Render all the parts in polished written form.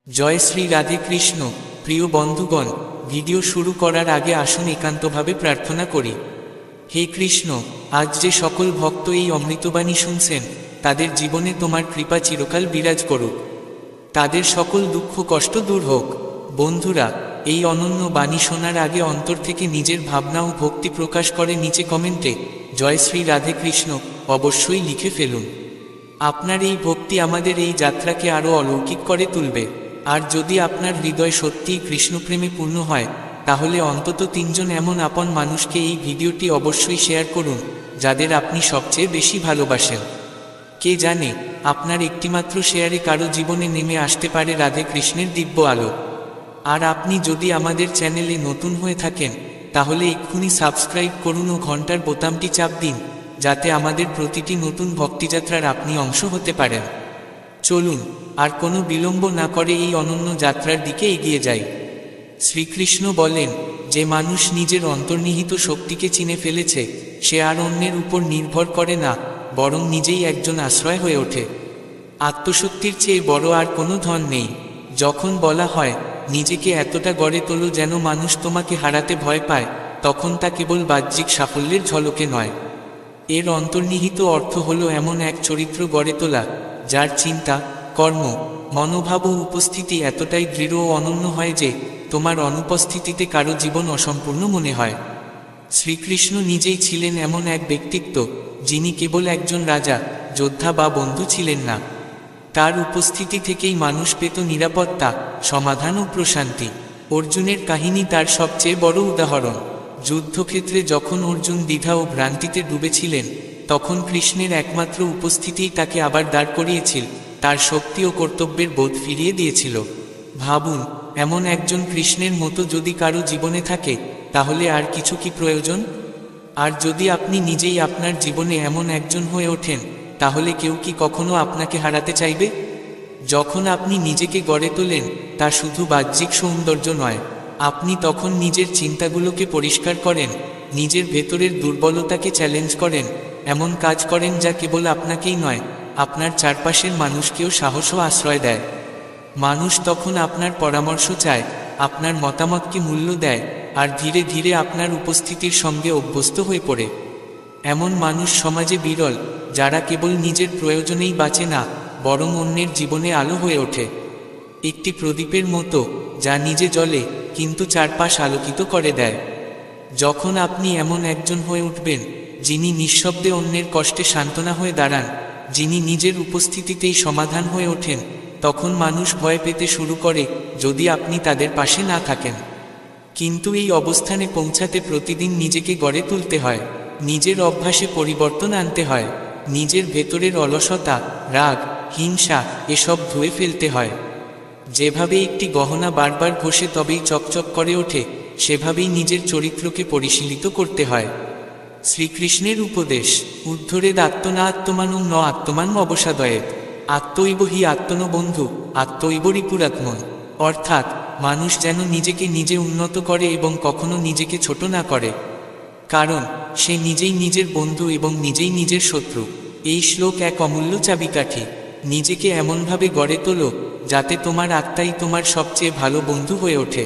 জয় শ্রী রাধে কৃষ্ণ। প্রিয় বন্ধুগণ, ভিডিও শুরু করার আগে আসুন একান্তভাবে প্রার্থনা করি। হে কৃষ্ণ, আজ যে সকল ভক্ত এই অমৃতবাণী শুনছেন, তাদের জীবনে তোমার কৃপা চিরকাল বিরাজ করুক। তাদের সকল দুঃখ কষ্ট দূর হোক। বন্ধুরা, এই অনন্য বাণী শোনার আগে অন্তর থেকে নিজের ভাবনা ও ভক্তি প্রকাশ করে নিচে কমেন্টে জয় শ্রী রাধে কৃষ্ণ অবশ্যই লিখে ফেলুন। আপনার এই ভক্তি আমাদের এই যাত্রাকে আরও অলৌকিক করে তুলবে। আর যদি আপনার হৃদয় সত্যিই কৃষ্ণপ্রেমে পূর্ণ হয়, তাহলে অন্তত 3 জন এমন আপন মানুষকে এই ভিডিওটি অবশ্যই শেয়ার করুন, যাদের আপনি সবচেয়ে বেশি ভালোবাসেন। কে জানে, আপনার একটিমাত্র শেয়ারে কারো জীবনে নেমে আসতে পারে রাধে কৃষ্ণের দিব্য আলো। আর আপনি যদি আমাদের চ্যানেলে নতুন হয়ে থাকেন, তাহলে এক্ষুনি সাবস্ক্রাইব করুন ও ঘন্টার বোতামটি চাপ দিন, যাতে আমাদের প্রতিটি নতুন ভক্তিযাত্রার আপনি অংশ হতে পারেন। চলুন আর কোনো বিলম্ব না করে এই অনন্য যাত্রার দিকে এগিয়ে যাই। শ্রীকৃষ্ণ বলেন, যে মানুষ নিজের অন্তর্নিহিত শক্তিকে চিনে ফেলেছে, সে আর অন্যের উপর নির্ভর করে না, বরং নিজেই একজন আশ্রয় হয়ে ওঠে। আত্মশক্তির চেয়ে বড় আর কোনো ধন নেই। যখন বলা হয় নিজেকে এতটা গড়ে তোলো যেন মানুষ তোমাকে হারাতে ভয় পায়, তখন তা কেবল বাহ্যিক সাফল্যের ঝলকে নয়। এর অন্তর্নিহিত অর্থ হলো এমন এক চরিত্র গড়ে তোলা, যার চিন্তা, কর্ম, মনোভাব ও উপস্থিতি এতটাই দৃঢ় ও অনন্য হয় যে তোমার অনুপস্থিতিতে কারো জীবন অসম্পূর্ণ মনে হয়। শ্রীকৃষ্ণ নিজেই ছিলেন এমন এক ব্যক্তিত্ব, যিনি কেবল একজন রাজা, যোদ্ধা বা বন্ধু ছিলেন না। তার উপস্থিতি থেকেই মানুষ পেত নিরাপত্তা, সমাধান ও প্রশান্তি। অর্জুনের কাহিনী তার সবচেয়ে বড় উদাহরণ। যুদ্ধক্ষেত্রে যখন অর্জুন দ্বিধা ও ভ্রান্তিতে ডুবেছিলেন, তখন কৃষ্ণের একমাত্র উপস্থিতিই তাকে আবার দাঁড় করিয়েছিল, তার শক্তি ও কর্তব্যের বোধ ফিরিয়ে দিয়েছিল। ভাবুন, এমন একজন কৃষ্ণের মতো যদি কারো জীবনে থাকে, তাহলে আর কিছু কি প্রয়োজন? আর যদি আপনি নিজেই আপনার জীবনে এমন একজন হয়ে ওঠেন, তাহলে কেউ কি কখনো আপনাকে হারাতে চাইবে? যখন আপনি নিজেকে গড়ে তোলেন, তা শুধু বাহ্যিক সৌন্দর্য নয়। আপনি তখন নিজের চিন্তাগুলোকে পরিষ্কার করেন, নিজের ভেতরের দুর্বলতাকে চ্যালেঞ্জ করেন, এমন কাজ করেন যা কেবল আপনাকেই নয়, আপনার চারপাশের মানুষকেও সাহস ও আশ্রয় দেয়। মানুষ তখন আপনার পরামর্শ চায়, আপনার মতামতকে মূল্য দেয়, আর ধীরে ধীরে আপনার উপস্থিতির সঙ্গে অভ্যস্ত হয়ে পড়ে। এমন মানুষ সমাজে বিরল, যারা কেবল নিজের প্রয়োজনেই বাঁচে না, বরং অন্যের জীবনে আলো হয়ে ওঠে। একটি প্রদীপের মতো, যা নিজে জ্বলে কিন্তু চারপাশ আলোকিত করে দেয়। যখন আপনি এমন একজন হয়ে উঠবেন, যিনি নিঃশব্দে অন্যের কষ্টে সান্ত্বনা হয়ে দাঁড়ান, যিনি নিজের উপস্থিতিতেই সমাধান হয়ে ওঠেন, তখন মানুষ ভয় পেতে শুরু করে যদি আপনি তাদের পাশে না থাকেন। কিন্তু এই অবস্থানে পৌঁছাতে প্রতিদিন নিজেকে গড়ে তুলতে হয়, নিজের অভ্যাসে পরিবর্তন আনতে হয়, নিজের ভেতরের অলসতা, রাগ, হিংসা এসব ধুয়ে ফেলতে হয়। যেভাবে একটি গহনা বারবার ঘষে তবেই চকচক করে ওঠে, সেভাবেই নিজের চরিত্রকে পরিশীলিত করতে হয়। শ্রীকৃষ্ণের উপদেশ, ঊর্ধ্বরেদ আত্মনা আত্মমানং ন আত্মমান অবসাদয়েৎ, আত্মৈব হি আত্মন বন্ধু, আত্মৈব রিপুরাত্মন। অর্থাৎ, মানুষ যেন নিজেকে নিজে উন্নত করে এবং কখনো নিজেকে ছোট না করে, কারণ সে নিজেই নিজের বন্ধু এবং নিজেই নিজের শত্রু। এই শ্লোক এক অমূল্য চাবিকাঠি। নিজেকে এমনভাবে গড়ে তোলো যাতে তোমার আত্মাই তোমার সবচেয়ে ভালো বন্ধু হয়ে ওঠে।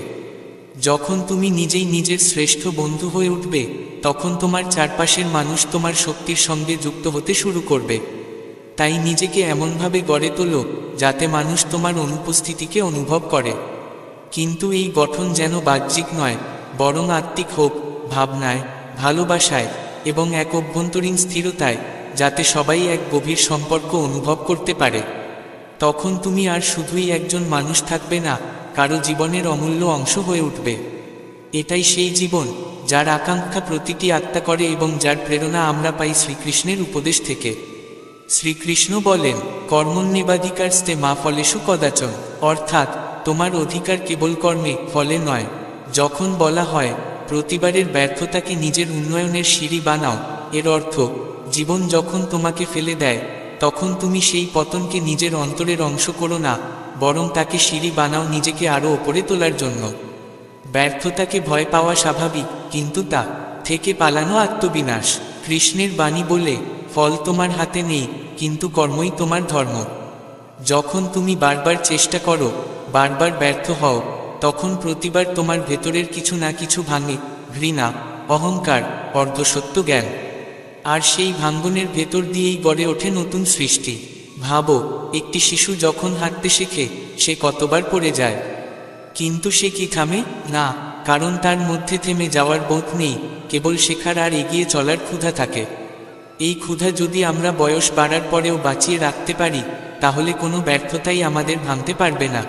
যখন তুমি নিজেই নিজের শ্রেষ্ঠ বন্ধু হয়ে উঠবে, তখন তোমার চারপাশের মানুষ তোমার শক্তির সঙ্গে যুক্ত হতে শুরু করবে। তাই নিজেকে এমনভাবে গড়ে তোলো যাতে মানুষ তোমার অনুপস্থিতিকে অনুভব করে। কিন্তু এই গঠন যেন বাহ্যিক নয়, বরং আত্মিক হোক, ভাবনায়, ভালোবাসায় এবং এক অভ্যন্তরীণ স্থিরতায়, যাতে সবাই এক গভীর সম্পর্ক অনুভব করতে পারে। তখন তুমি আর শুধুই একজন মানুষ থাকবে না, কারো জীবনের অমূল্য অংশ হয়ে উঠবে। এটাই সেই জীবন, যার আকাঙ্ক্ষা প্রতিটি আত্মা করে এবং যার প্রেরণা আমরা পাই শ্রীকৃষ্ণের উপদেশ থেকে। শ্রীকৃষ্ণ বলেন, কর্মণ্যেবাধিকারস্তে মা ফলেষু কদাচন, অর্থাৎ তোমার অধিকার কেবল কর্মে, ফলে নয়। যখন বলা হয় প্রতিবারের ব্যর্থতাকে নিজের উন্নয়নের সিঁড়ি বানাও, এর অর্থ জীবন যখন তোমাকে ফেলে দেয়, তখন তুমি সেই পতনকে নিজের অন্তরের অংশ করো না, বরং তাকে সিঁড়ি বানাও নিজেকে আরও ওপরে তোলার জন্য। ব্যর্থতাকে ভয় পাওয়া স্বাভাবিক, কিন্তু তা থেকে পালানো আত্মবিনাশ। কৃষ্ণের বাণী বলে, ফল তোমার হাতে নেই, কিন্তু কর্মই তোমার ধর্ম। যখন তুমি বারবার চেষ্টা করো, বারবার ব্যর্থ হও, তখন প্রতিবার তোমার ভেতরের কিছু না কিছু ভাঙে, ঘৃণা, অহংকার, অর্ধসত্য জ্ঞান। আর সেই ভাঙ্গনের ভেতর দিয়েই গড়ে ওঠে নতুন সৃষ্টি। ভাবো, একটি শিশু যখন হাঁটতে শেখে, সে কতবার পড়ে যায়, কিন্তু সে কি থামে না? কারণ তার মধ্যে থেমে যাওয়ার বোধ নেই, কেবল শেখার আর এগিয়ে চলার ক্ষুধা থাকে। এই ক্ষুধা যদি আমরা বয়স বাড়ার পরেও বাঁচিয়ে রাখতে পারি, তাহলে কোনো ব্যর্থতাই আমাদের ভাঙতে পারবে না।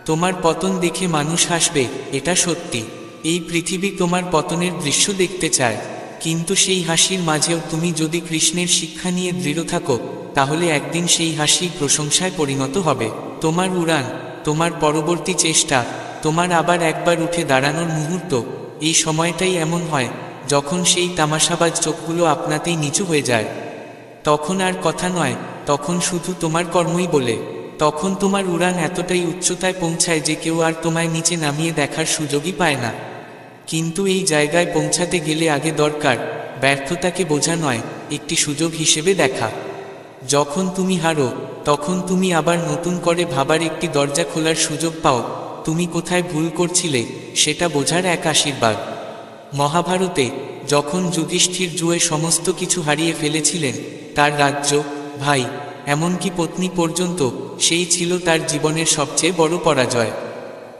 তোমার পতন দেখে মানুষ হাসবে, এটা সত্যি। এই পৃথিবী তোমার পতনের দৃশ্য দেখতে চায়, কিন্তু সেই হাসির মাঝেও তুমি যদি কৃষ্ণের শিক্ষা নিয়ে দৃঢ় থাকো, তাহলে একদিন সেই হাসি প্রশংসায় পরিণত হবে। তোমার উড়ান, তোমার পরবর্তী চেষ্টা, তোমার আবার একবার উঠে দাঁড়ানোর মুহূর্ত, এই সময়টাই এমন হয় যখন সেই তামাশাবাজ চোখগুলো আপনাতেই নিচু হয়ে যায়। তখন আর কথা নয়, তখন শুধু তোমার কর্মই বলে। তখন তোমার উড়ান এতটাই উচ্চতায় পৌঁছায় যে কেউ আর তোমায় নিচে নামিয়ে দেখার সুযোগই পায় না। কিন্তু এই জায়গায় পৌঁছাতে গেলে আগে দরকার ব্যর্থতাকে বোঝা নয়, একটি সুযোগ হিসেবে দেখা। যখন তুমি হারো, তখন তুমি আবার নতুন করে ভাবার একটি দরজা খোলার সুযোগ পাও। তুমি কোথায় ভুল করছিলে সেটা বোঝার এক আশীর্বাদ। মহাভারতে যখন যুধিষ্ঠির জুয়ে সমস্ত কিছু হারিয়ে ফেলেছিলেন, তার রাজ্য, ভাই, এমনকি পত্নী পর্যন্ত, সেই ছিল তার জীবনের সবচেয়ে বড় পরাজয়।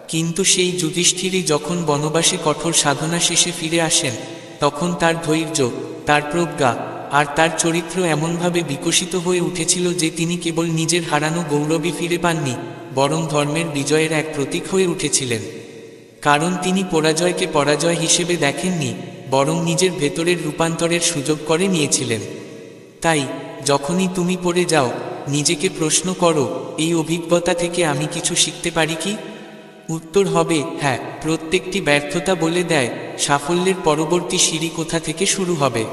কিন্তু সেই যুধিষ্ঠিরই যখন বনবাসে কঠোর সাধনা শেষে ফিরে আসেন, তখন তার ধৈর্য, তার প্রজ্ঞা আর তার চরিত্র এমনভাবে বিকশিত হয়ে উঠেছিল যে তিনি কেবল নিজের হারানো গৌরবই ফিরে পাননি, বরং ধর্মের বিজয়ের এক প্রতীক হয়ে উঠেছিলেন। কারণ তিনি পরাজয়কে পরাজয় হিসেবে দেখেননি, বরং নিজের ভেতরের রূপান্তরের সুযোগ করে নিয়েছিলেন। তাই যখনই তুমি পড়ে যাও, নিজেকে প্রশ্ন করো, এই অভিজ্ঞতা থেকে আমি কিছু শিখতে পারি কি? উত্তর হবে হ্যাঁ। প্রত্যেকটি ব্যর্থতা বলে দেয় সাফল্যের পরবর্তী সিঁড়ি কোথা থেকে শুরু হবে।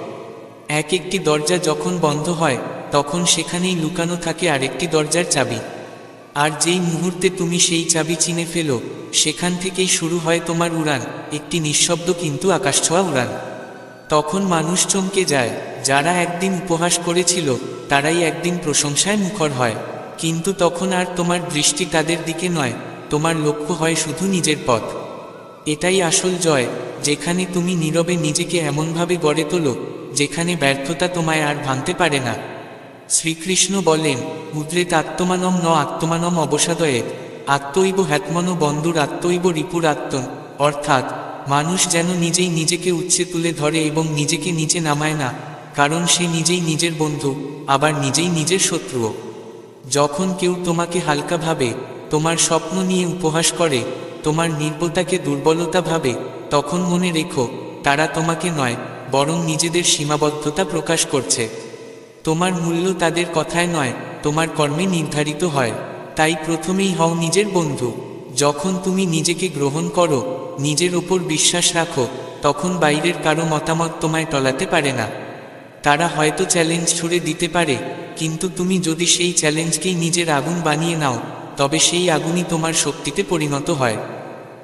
এক একটি দরজা যখন বন্ধ হয়, তখন সেখানেই লুকানো থাকে আরেকটি দরজার চাবি। আর যেই মুহূর্তে তুমি সেই চাবি চিনে ফেলো, সেখান থেকেই শুরু হয় তোমার উড়ান, একটি নিঃশব্দ কিন্তু আকাশছোঁয়া উড়ান। তখন মানুষ চমকে যায়। যারা একদিন উপহাস করেছিল, তারাই একদিন প্রশংসায় মুখর হয়। কিন্তু তখন আর তোমার দৃষ্টি তাদের দিকে নয়, তোমার লক্ষ্য হয় শুধু নিজের পথ। এটাই আসল জয়, যেখানে তুমি নীরবে নিজেকে এমনভাবে গড়ে তোলো যেখানে ব্যর্থতা তোমায় আর ভাঙতে পারে না। শ্রীকৃষ্ণ বলেন, উদ্রেত আত্মমানম ন আত্মমানম অবসাদয়ে, আত্মৈব হ্যাত্মন বন্ধুর আত্মৈব রিপুর আত্মন। অর্থাৎ মানুষ যেন নিজেই নিজেকে উচ্চে তুলে ধরে এবং নিজেকে নিচে নামায় না, কারণ সে নিজেই নিজের বন্ধু, আবার নিজেই নিজের শত্রুও। যখন কেউ তোমাকে হালকা ভাবে, তোমার স্বপ্ন নিয়ে উপহাস করে, তোমার নির্বতাকে দুর্বলতা ভাবে, তখন মনে রেখো, তারা তোমাকে নয়, বরং নিজেদের সীমাবদ্ধতা প্রকাশ করছে। তোমার মূল্য তাদের কথায় নয়, তোমার কর্মে নির্ধারিত হয়। তাই প্রথমেই হও নিজের বন্ধু। যখন তুমি নিজেকে গ্রহণ করো, নিজের ওপর বিশ্বাস রাখো, তখন বাইরের কারো মতামত তোমায় টলাতে পারে না। তারা হয়তো চ্যালেঞ্জ ছুড়ে দিতে পারে, কিন্তু তুমি যদি সেই চ্যালেঞ্জকেই নিজের আগুন বানিয়ে নাও, তবে সেই আগুনই তোমার শক্তিতে পরিণত হয়।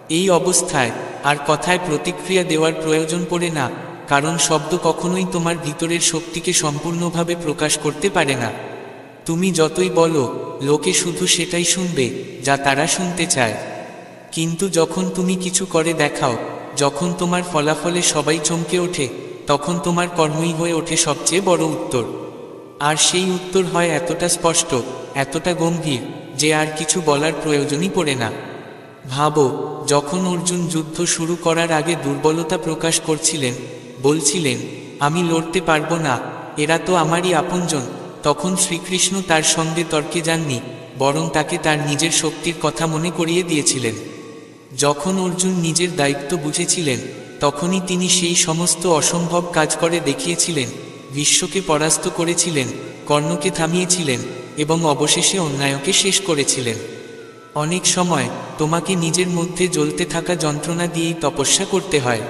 এই অবস্থায় আর কথায় প্রতিক্রিয়া দেওয়ার প্রয়োজন পড়ে না, কারণ শব্দ কখনোই তোমার ভিতরের শক্তিকে সম্পূর্ণভাবে প্রকাশ করতে পারে না। তুমি যতই বলো, লোকে শুধু সেটাই শুনবে যা তারা শুনতে চায়। কিন্তু যখন তুমি কিছু করে দেখাও, যখন তোমার ফলাফলে সবাই চমকে ওঠে, তখন তোমার কর্মই হয়ে ওঠে সবচেয়ে বড় উত্তর। আর সেই উত্তর হয় এতটা স্পষ্ট, এতটা গম্ভীর, যে আর কিছু বলার প্রয়োজনই পড়ে না। ভাবো, যখন অর্জুন যুদ্ধ শুরু করার আগে দুর্বলতা প্রকাশ করছিলেন, বলছিলেন, আমি লড়তে পারবো না, এরা তো আমারই আপনজন, তখন শ্রীকৃষ্ণ তার সঙ্গে তর্কে যাননি, বরং তাকে তার নিজের শক্তির কথা মনে করিয়ে দিয়েছিলেন। যখন অর্জুন নিজের দায়িত্ব বুঝেছিলেন, তখনই তিনি সেই সমস্ত অসম্ভব কাজ করে দেখিয়েছিলেন, বিশ্বকে পরাস্ত করেছিলেন, কর্ণকে থামিয়েছিলেন এবং অবশেষে অন্যায়কে শেষ করেছিলেন। অনেক সময় তোমাকে নিজের মধ্যে জ্বলতে থাকা যন্ত্রণা দিয়েই তপস্যা করতে হয়।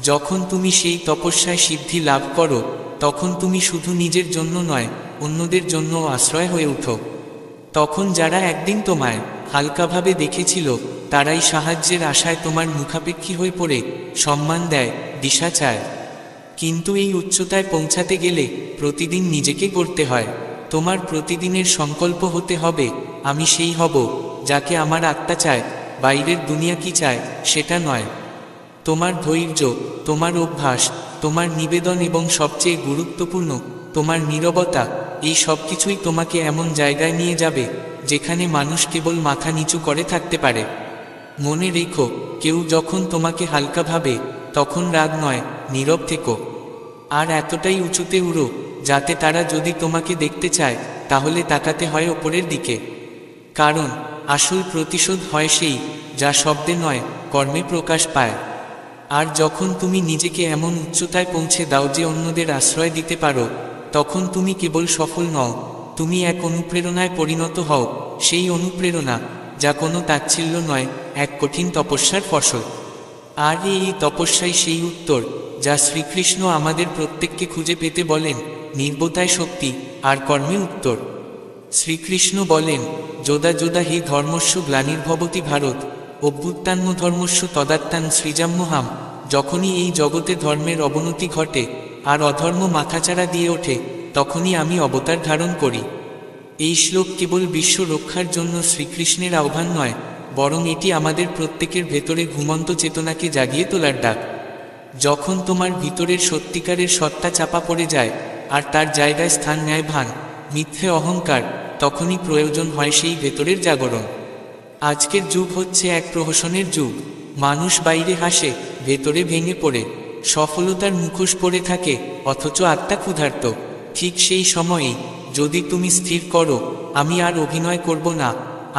যখন তুমি সেই তপস্যায় সিদ্ধি লাভ করো, তখন তুমি শুধু নিজের জন্য নয়, অন্যদের জন্য আশ্রয় হয়ে উঠো। তখন যারা একদিন তোমায় হালকাভাবে দেখেছিল, তারাই সাহায্যের আশায় তোমার মুখাপেক্ষী হয়ে পড়ে সম্মান দেয়, দিশা চায়। কিন্তু এই উচ্চতায় পৌঁছাতে গেলে প্রতিদিন নিজেকে গড়তে হয়। তোমার প্রতিদিনের সংকল্প হতে হবে, আমি সেই হব যাকে আমার আত্মা চায়, বাইরের দুনিয়া কি চায় সেটা নয়। তোমার ধৈর্য, তোমার অভ্যাস, তোমার নিবেদন এবং সবচেয়ে গুরুত্বপূর্ণ তোমার নীরবতা, এই সব কিছুই তোমাকে এমন জায়গায় নিয়ে যাবে যেখানে মানুষ কেবল মাথা নিচু করে থাকতে পারে। মনে রেখো, কেউ যখন তোমাকে হালকা ভাবে তখন রাগ নয়, নীরব থেকো। আর এতটাই উঁচুতে উড়ো যাতে তারা যদি তোমাকে দেখতে চায় তাহলে তাকাতে হয় ওপরের দিকে। কারণ আসল প্রতিশোধ হয় সেই যা শব্দে নয়, কর্মে প্রকাশ পায়। আর যখন তুমি নিজেকে এমন উচ্চতায় পৌঁছে দাও যে অন্যদের আশ্রয় দিতে পারো, তখন তুমি কেবল সফল নও, তুমি এক অনুপ্রেরণায় পরিণত হও। সেই অনুপ্রেরণা যা কোনো তাচ্ছিল্য নয়, এক কঠিন তপস্যার ফসল। আর এই তপস্যাই সেই উত্তর যা শ্রীকৃষ্ণ আমাদের প্রত্যেককে খুঁজে পেতে বলেন, নির্বতায় শক্তি আর কর্মে উত্তর। শ্রীকৃষ্ণ বলেন, যোদা যোদা হি ধর্মস্য গ্লানির্ভবতি ভারত, অভ্যুত্থান ধর্মস্য তদাত্থান সৃজাম্যহাম। যখনই এই জগতে ধর্মের অবনতি ঘটে আর অধর্ম মাথাচাড়া দিয়ে ওঠে, তখনই আমি অবতার ধারণ করি। এই শ্লোক কেবল বিশ্ব রক্ষার জন্য শ্রীকৃষ্ণের আহ্বান নয়, বরং এটি আমাদের প্রত্যেকের ভেতরে ঘুমন্ত চেতনাকে জাগিয়ে তোলার ডাক। যখন তোমার ভিতরের সত্যিকারের সত্তা চাপা পড়ে যায় আর তার জায়গায় স্থান নেয় ভান, মিথ্যে অহংকার, তখনই প্রয়োজন হয় সেই ভেতরের জাগরণ। আজকের যুগ হচ্ছে এক প্রহসনের যুগ। মানুষ বাইরে হাসে, ভেতরে ভেঙে পড়ে, সফলতার মুখোশ পরে থাকে, অথচ আত্মা ক্ষুধার্ত। ঠিক সেই সময়েই যদি তুমি স্থির করো, আমি আর অভিনয় করব না,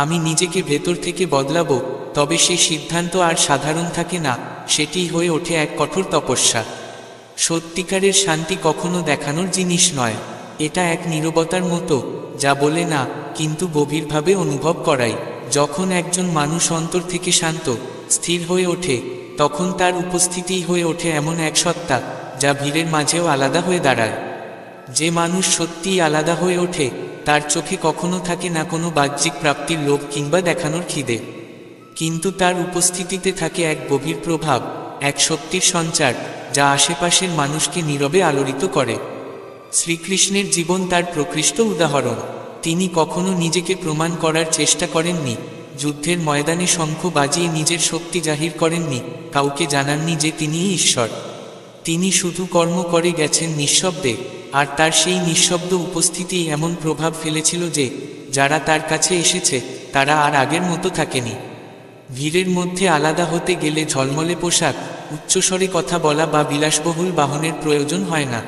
আমি নিজেকে ভেতর থেকে বদলাবো, তবে সেই সিদ্ধান্ত আর সাধারণ থাকে না, সেটিই হয়ে ওঠে এক কঠোর তপস্যা। সত্যিকারের শান্তি কখনো দেখানোর জিনিস নয়, এটা এক নীরবতার মতো, যা বলে না কিন্তু গভীরভাবে অনুভব করাই। যখন একজন মানুষ অন্তর থেকে শান্ত, স্থির হয়ে ওঠে, তখন তার উপস্থিতিই হয়ে ওঠে এমন এক সত্তা যা ভিড়ের মাঝেও আলাদা হয়ে দাঁড়ায়। যে মানুষ সত্যিই আলাদা হয়ে ওঠে, তার চোখে কখনো থাকে না কোনো বাহ্যিক প্রাপ্তির লোভ কিংবা দেখানোর খিদে, কিন্তু তার উপস্থিতিতে থাকে এক গভীর প্রভাব, এক শক্তির সঞ্চার যা আশেপাশের মানুষকে নীরবে আলোড়িত করে। শ্রীকৃষ্ণের জীবন তার প্রকৃষ্ট উদাহরণ। তিনি কখনো নিজেকে প্রমাণ করার চেষ্টা করেননি, যুদ্ধের ময়দানে শঙ্খ বাজিয়ে নিজের শক্তি জাহির করেননি, কাউকে জানাননি যে তিনিই ঈশ্বর। তিনি শুধু কর্ম করে গেছেন নিঃশব্দে, আর তার সেই নিঃশব্দ উপস্থিতি এমন প্রভাব ফেলেছিল যে যারা তার কাছে এসেছে তারা আর আগের মতো থাকেনি। ভিড়ের মধ্যে আলাদা হতে গেলে ঝলমলে পোশাক, উচ্চস্বরে কথা বলা বা বিলাসবহুল বাহনের প্রয়োজন হয় না।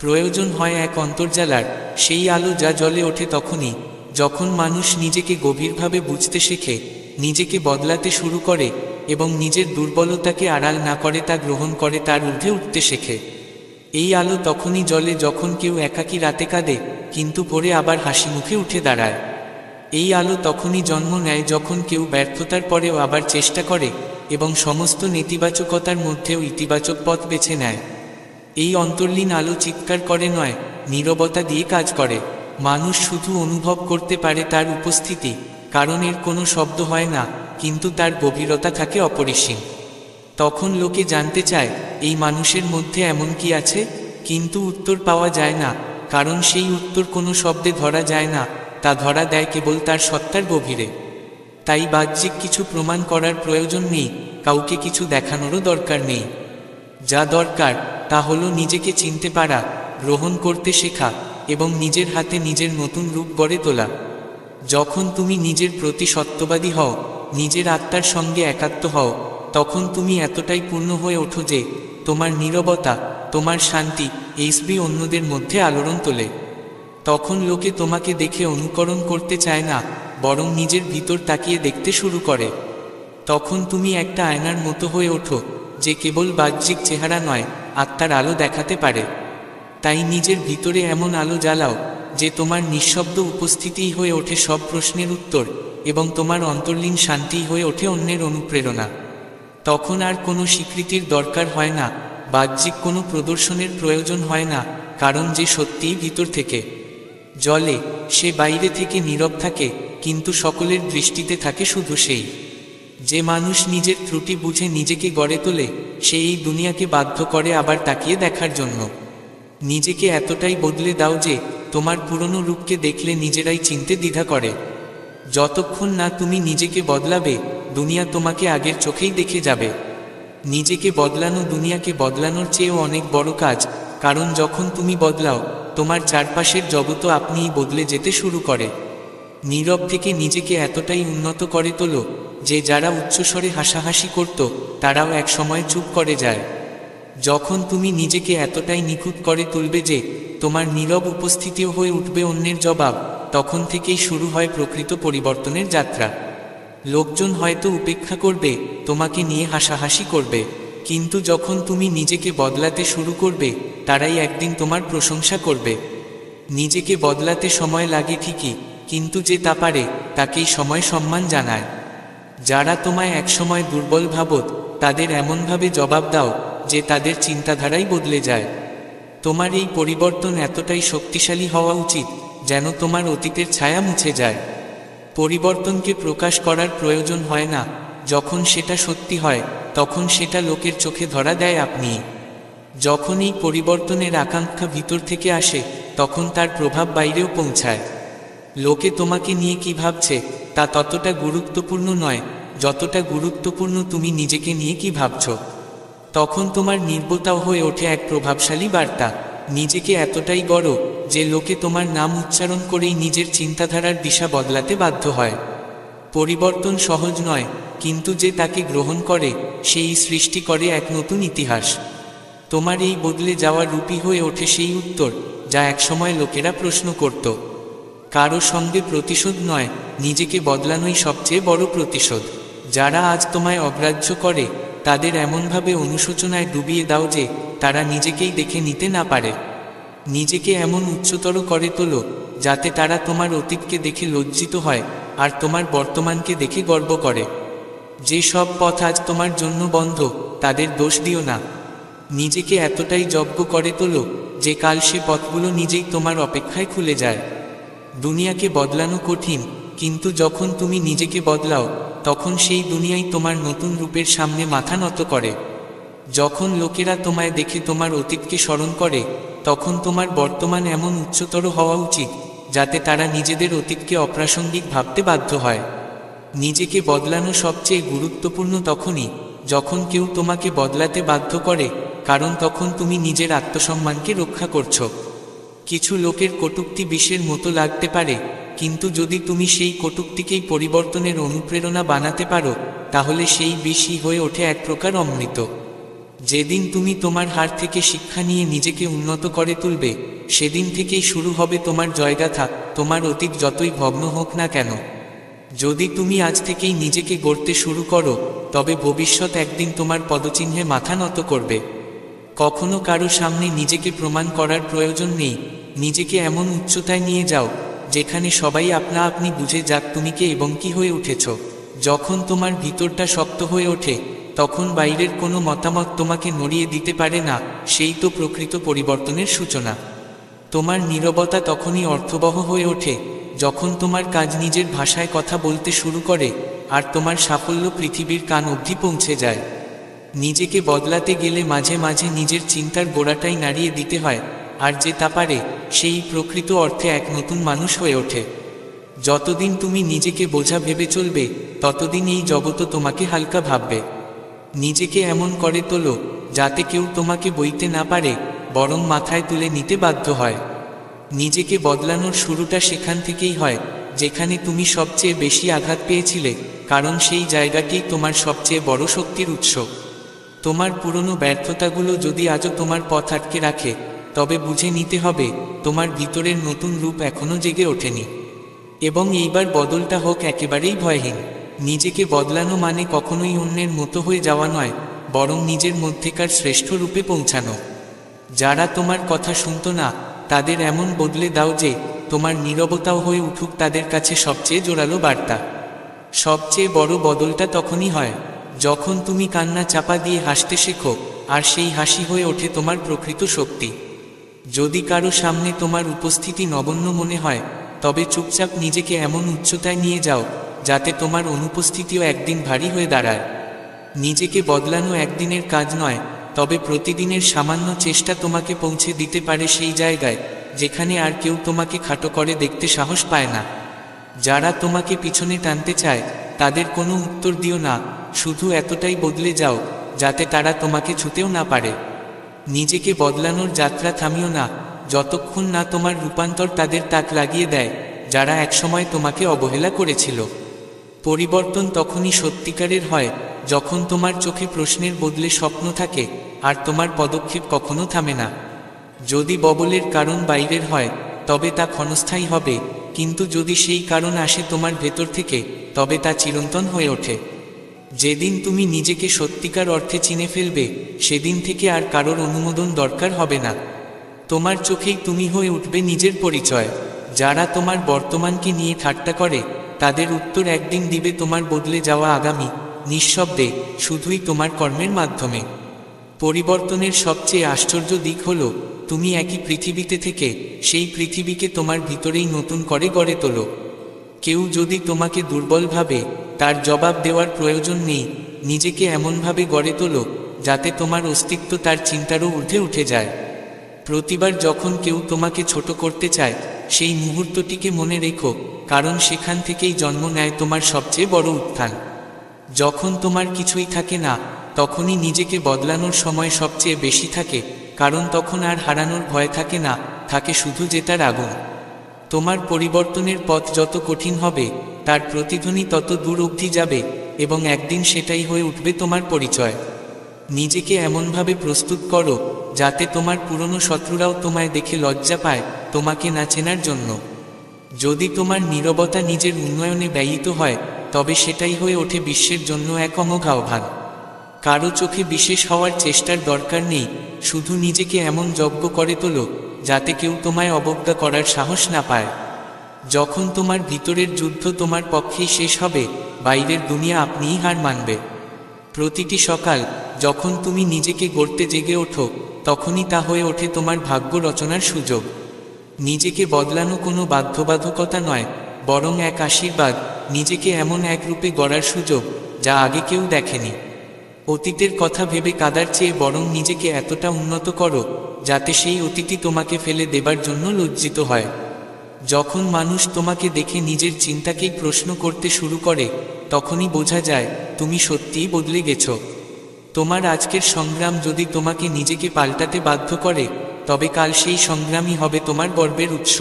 প্রয়োজন হয় এক অন্তর্জালার, সেই আলো যা জ্বলে ওঠে তখনই যখন মানুষ নিজেকে গভীরভাবে বুঝতে শেখে, নিজেকে বদলাতে শুরু করে এবং নিজের দুর্বলতাকে আড়াল না করে তা গ্রহণ করে, তার ঊর্ধ্বে উঠতে শেখে। এই আলো তখনই জ্বলে যখন কেউ একাকী রাতে কাঁদে কিন্তু পরে আবার হাসি মুখে উঠে দাঁড়ায়। এই আলো তখনই জন্ম নেয় যখন কেউ ব্যর্থতার পরেও আবার চেষ্টা করে এবং সমস্ত নেতিবাচকতার মধ্যেও ইতিবাচক পথ বেছে নেয়। এই অন্তর্লীন আলো চিৎকার করে নয়, নীরবতা দিয়ে কাজ করে। মানুষ শুধু অনুভব করতে পারে তার উপস্থিতি, কারণ এর কোনো শব্দ হয় না, কিন্তু তার গভীরতা থাকে অপরিসীম। তখন লোকে জানতে চায় এই মানুষের মধ্যে এমন কি আছে, কিন্তু উত্তর পাওয়া যায় না, কারণ সেই উত্তর কোনো শব্দে ধরা যায় না, তা ধরা দেয় কেবল তার সত্তার গভীরে। তাই বাহ্যিক কিছু প্রমাণ করার প্রয়োজন নেই, কাউকে কিছু দেখানোরও দরকার নেই। যা দরকার তা হলো নিজেকে চিনতে পারা, গ্রহণ করতে শেখা এবং নিজের হাতে নিজের নতুন রূপ গড়ে তোলা। যখন তুমি নিজের প্রতি সত্যবাদী হও, নিজের আত্মার সঙ্গে একাত্ম হও, তখন তুমি এতটাই পূর্ণ হয়ে ওঠো যে তোমার নীরবতা, তোমার শান্তি অন্যদের মধ্যে আলোড়ন তোলে। তখন লোকে তোমাকে দেখে অনুকরণ করতে চায় না, বরং নিজের ভিতর তাকিয়ে দেখতে শুরু করে। তখন তুমি একটা আয়নার মতো হয়ে ওঠো যে কেবল বাহ্যিক চেহারা নয়, আত্মার আলো দেখাতে পারে। তাই নিজের ভিতরে এমন আলো জ্বালাও যে তোমার নিঃশব্দ উপস্থিতিই হয়ে ওঠে সব প্রশ্নের উত্তর এবং তোমার অন্তর্লীন শান্তিই হয়ে ওঠে অন্যের অনুপ্রেরণা। তখন আর কোনো স্বীকৃতির দরকার হয় না, বাহ্যিক কোনো প্রদর্শনের প্রয়োজন হয় না, কারণ যে সত্যিই ভিতর থেকে জ্বলে সে বাইরে থেকে নীরব থাকে, কিন্তু সকলের দৃষ্টিতে থাকে শুধু সেই। যে মানুষ নিজের ত্রুটি বুঝে নিজেকে গড়ে তোলে, সে এই দুনিয়াকে বাধ্য করে আবার তাকিয়ে দেখার জন্য। নিজেকে এতটাই বদলে দাও যে তোমার পুরনো রূপকে দেখলে নিজেরাই চিনতে দ্বিধা করে। যতক্ষণ না তুমি নিজেকে বদলাবে, দুনিয়া তোমাকে আগের চোখেই দেখে যাবে। নিজেকে বদলানো দুনিয়াকে বদলানোর চেয়েও অনেক বড় কাজ, কারণ যখন তুমি বদলাও, তোমার চারপাশের জগৎও আপনিই বদলে যেতে শুরু করে। নীরব থেকে নিজেকে এতটাই উন্নত করে তোলো যে যারা উচ্চস্বরে হাসাহাসি করত, তারাও এক সময় চুপ করে যায়। যখন তুমি নিজেকে এতটাই নিখুঁত করে তুলবে যে তোমার নীরব উপস্থিতিও হয়ে উঠবে অন্যের জবাব, তখন থেকেই শুরু হয় প্রকৃত পরিবর্তনের যাত্রা। লোকজন হয়তো উপেক্ষা করবে, তোমাকে নিয়ে হাসাহাসি করবে, কিন্তু যখন তুমি নিজেকে বদলাতে শুরু করবে, তারাই একদিন তোমার প্রশংসা করবে। নিজেকে বদলাতে সময় লাগে ঠিকই, কিন্তু যে তা পারে তাকেই সময় সম্মান জানায়। যারা তোমায় একসময় দুর্বল ভাবত, তাদের এমনভাবে জবাব দাও যে তাদের চিন্তাধারাই বদলে যায়। তোমার এই পরিবর্তন এতটাই শক্তিশালী হওয়া উচিত যেন তোমার অতীতের ছায়া মুছে যায়। পরিবর্তনকে প্রকাশ করার প্রয়োজন হয় না, যখন সেটা সত্যি হয় তখন সেটা লোকের চোখে ধরা দেয় আপনি। যখন এই পরিবর্তনের আকাঙ্ক্ষা ভিতর থেকে আসে, তখন তার প্রভাব বাইরেও পৌঁছায়। লোকে তোমাকে নিয়ে কি ভাবছে তা ততটা গুরুত্বপূর্ণ নয় যতটা গুরুত্বপূর্ণ তুমি নিজেকে নিয়ে কি ভাবছ। তখন তোমার নির্বতাও হয়ে ওঠে এক প্রভাবশালী বার্তা। নিজেকে এতটাই গড় যে লোকে তোমার নাম উচ্চারণ করেই নিজের চিন্তাধারার দিশা বদলাতে বাধ্য হয়। পরিবর্তন সহজ নয়, কিন্তু যে তাকে গ্রহণ করে সেই সৃষ্টি করে এক নতুন ইতিহাস। তোমার এই বদলে যাওয়ার রূপই হয়ে ওঠে সেই উত্তর যা একসময় লোকেরা প্রশ্ন করত। কারো সঙ্গে প্রতিশোধ নয়, নিজেকে বদলানোই সবচেয়ে বড় প্রতিশোধ। যারা আজ তোমায় অগ্রাহ্য করে, তাদের এমনভাবে অনুশোচনায় ডুবিয়ে দাও যে তারা নিজেকেই দেখে নিতে না পারে। নিজেকে এমন উচ্চতর করে তোলো যাতে তারা তোমার অতীতকে দেখে লজ্জিত হয় আর তোমার বর্তমানকে দেখে গর্ব করে। যে সব পথ আজ তোমার জন্য বন্ধ, তাদের দোষ দিও না। নিজেকে এতটাই যজ্ঞ করে তোলো যে কাল সে পথগুলো নিজেই তোমার অপেক্ষায় খুলে যায়। দুনিয়াকে বদলানো কঠিন, কিন্তু যখন তুমি নিজেকে বদলাও, তখন সেই দুনিয়াই তোমার নতুন রূপের সামনে মাথা নত করে। যখন লোকেরা তোমায় দেখে তোমার অতীতকে স্মরণ করে, তখন তোমার বর্তমান এমন উচ্চতর হওয়া উচিত যাতে তারা নিজেদের অতীতকে অপ্রাসঙ্গিক ভাবতে বাধ্য হয়। নিজেকে বদলানো সবচেয়ে গুরুত্বপূর্ণ তখনই যখন কেউ তোমাকে বদলাতে বাধ্য করে, কারণ তখন তুমি নিজের আত্মসম্মানকে রক্ষা করছো। কিছু লোকের কটূক্তি বিষের মতো লাগতে পারে, কিন্তু যদি তুমি সেই কটূক্তিকেই পরিবর্তনের অনুপ্রেরণা বানাতে পারো, তাহলে সেই বিষই হয়ে ওঠে এক প্রকার অমৃত। যেদিন তুমি তোমার হার থেকে শিক্ষা নিয়ে নিজেকে উন্নত করে তুলবে, সেদিন থেকেই শুরু হবে তোমার জয়গাথা, তোমার অতীত যতই ভগ্ন হোক না কেন। যদি তুমি আজ থেকেই নিজেকে গড়তে শুরু করো, তবে ভবিষ্যৎ একদিন তোমার পদচিহ্নে মাথা নত করবে। কখনো কারো সামনে নিজেকে প্রমাণ করার প্রয়োজন নেই। নিজেকে এমন উচ্চতায় নিয়ে যাও যেখানে সবাই আপনা আপনি বুঝে যাক তুমি কে এবং কি হয়ে উঠেছ। যখন তোমার ভিতরটা শক্ত হয়ে ওঠে, তখন বাইরের কোনো মতামত তোমাকে নড়িয়ে দিতে পারে না। সেই তো প্রকৃত পরিবর্তনের সূচনা। তোমার নীরবতা তখনই অর্থবহ হয়ে ওঠে যখন তোমার কাজ নিজের ভাষায় কথা বলতে শুরু করে আর তোমার সাফল্য পৃথিবীর কান অবধি পৌঁছে যায়। নিজেকে বদলাতে গেলে মাঝে মাঝে নিজের চিন্তার গোড়াটাই নাড়িয়ে দিতে হয়, আর যে তা পারে সেই প্রকৃত অর্থে এক নতুন মানুষ হয়ে ওঠে। যতদিন তুমি নিজেকে বোঝা ভেবে চলবে, ততদিন এই জগৎ তোমাকে হালকা ভাববে। নিজেকে এমন করে তোলো যাতে কেউ তোমাকে বইতে না পারে, বরং মাথায় তুলে নিতে বাধ্য হয়। নিজেকে বদলানোর শুরুটা সেখান থেকেই হয় যেখানে তুমি সবচেয়ে বেশি আঘাত পেয়েছিলে, কারণ সেই জায়গাটি তোমার সবচেয়ে বড় শক্তির উৎস। তোমার পুরনো ব্যর্থতাগুলো যদি আজও তোমার পথ আটকে রাখে, তবে বুঝে নিতে হবে তোমার ভিতরের নতুন রূপ এখনো জেগে ওঠেনি। এবং এইবার বদলটা হোক একেবারেই ভয়হীন। নিজেকে বদলানো মানে কখনোই অন্যের মতো হয়ে যাওয়া নয়, বরং নিজের মধ্যেকার শ্রেষ্ঠ রূপে পৌঁছানো। যারা তোমার কথা শুনত না, তাদের এমন বদলে দাও যে তোমার নীরবতাও হয়ে উঠুক তাদের কাছে সবচেয়ে জোরালো বার্তা। সবচেয়ে বড় বদলটা তখনই হয় যখন তুমি কান্না চাপা দিয়ে হাসতে শেখো, আর সেই হাসি হয়ে ওঠে তোমার প্রকৃত শক্তি। যদি কারো সামনে তোমার উপস্থিতি নগণ্য মনে হয়, তবে চুপচাপ নিজেকে এমন উচ্চতায় নিয়ে যাও যাতে তোমার অনুপস্থিতিও একদিন ভারী হয়ে দাঁড়ায়। নিজেকে বদলানো একদিনের কাজ নয়, তবে প্রতিদিনের সামান্য চেষ্টা তোমাকে পৌঁছে দিতে পারে সেই জায়গায় যেখানে আর কেউ তোমাকে খাটো করে দেখতে সাহস পায় না। যারা তোমাকে পিছনে টানতে চায় তাদের কোনো উত্তর দিও না, শুধু এতটাই বদলে যাও যাতে তারা তোমাকে ছুঁতেও না পারে। নিজেকে বদলানোর যাত্রা থামিও না যতক্ষণ না তোমার রূপান্তর তাদের তাক লাগিয়ে দেয় যারা একসময় তোমাকে অবহেলা করেছিল। পরিবর্তন তখনই সত্যিকারের হয় যখন তোমার চোখে প্রশ্নের বদলে স্বপ্ন থাকে আর তোমার পদক্ষেপ কখনো থামে না। যদি বদলের কারণ বাইরের হয় তবে তা ক্ষণস্থায়ী হবে, কিন্তু যদি সেই কারণ আসে তোমার ভেতর থেকে তবে তা চিরন্তন হয়ে ওঠে। যেদিন তুমি নিজেকে সত্যিকার অর্থে চিনে ফেলবে সেদিন থেকে আর কারোর অনুমোদন দরকার হবে না। তোমার চোখেই তুমি হয়ে উঠবে নিজের পরিচয়। যারা তোমার বর্তমানকে নিয়ে ঠাট্টা করে তাদের উত্তর একদিন দিবে তোমার বদলে যাওয়া আগামী, নিঃশব্দে, শুধুই তোমার কর্মের মাধ্যমে। পরিবর্তনের সবচেয়ে আশ্চর্য দিক হলো তুমি একই পৃথিবীতে থেকে সেই পৃথিবীকে তোমার ভিতরেই নতুন করে গড়ে তোলো। কেউ যদি তোমাকে দুর্বল ভাবে তার জবাব দেওয়ার প্রয়োজন নেই, নিজেকে এমনভাবে গড়ে তোলো যাতে তোমার অস্তিত্ব তার চিন্তারও ঊর্ধ্বে উঠে যায়। প্রতিবার যখন কেউ তোমাকে ছোট করতে চায় সেই মুহূর্তটিকে মনে রেখো, কারণ সেখান থেকেই জন্ম নেয় তোমার সবচেয়ে বড় উত্থান। যখন তোমার কিছুই থাকে না তখনই নিজেকে বদলানোর সময় সবচেয়ে বেশি থাকে, কারণ তখন আর হারানোর ভয় থাকে না, থাকে শুধু জেতার আগুন। তোমার পরিবর্তনের পথ যত কঠিন হবে তার প্রতিধ্বনি তত দূর অবধি যাবে এবং একদিন সেটাই হয়ে উঠবে তোমার পরিচয়। নিজেকে এমনভাবে প্রস্তুত করো যাতে তোমার পুরনো শত্রুরাও তোমায় দেখে লজ্জা পায় তোমাকে না চেনার জন্য। যদি তোমার নীরবতা নিজের উন্নয়নে ব্যয়িত হয় তবে সেটাই হয়ে ওঠে বিশ্বের জন্য এক অমোঘ আহ্বান। কারো চোখে বিশেষ হওয়ার চেষ্টার দরকার নেই, শুধু নিজেকে এমন যজ্ঞ করে তোলো যাতে কেউ তোমায় অবজ্ঞা করার সাহস না পায়। যখন তোমার ভিতরের যুদ্ধ তোমার পক্ষেই শেষ হবে বাইরের দুনিয়া আপনিই হার মানবে। প্রতিটি সকাল যখন তুমি নিজেকে গড়তে জেগে ওঠো তখনই তা হয়ে ওঠে তোমার ভাগ্য রচনার সুযোগ। নিজেকে বদলানো কোনো বাধ্যবাধকতা নয়, বরং এক আশীর্বাদ, নিজেকে এমন এক রূপে গড়ার সুযোগ যা আগে কেউ দেখেনি। অতীতের কথা ভেবে কাঁদার চেয়ে বরং নিজেকে এতটা উন্নত করো যাতে সেই অতীতই তোমাকে ফেলে দেবার জন্য লজ্জিত হয়। যখন মানুষ তোমাকে দেখে নিজের চিন্তাকেই প্রশ্ন করতে শুরু করে তখনই বোঝা যায় তুমি সত্যিই বদলে গেছো। তোমার আজকের সংগ্রাম যদি তোমাকে নিজেকে পাল্টাতে বাধ্য করে তবে কাল সেই সংগ্রামই হবে তোমার গর্বের উৎস।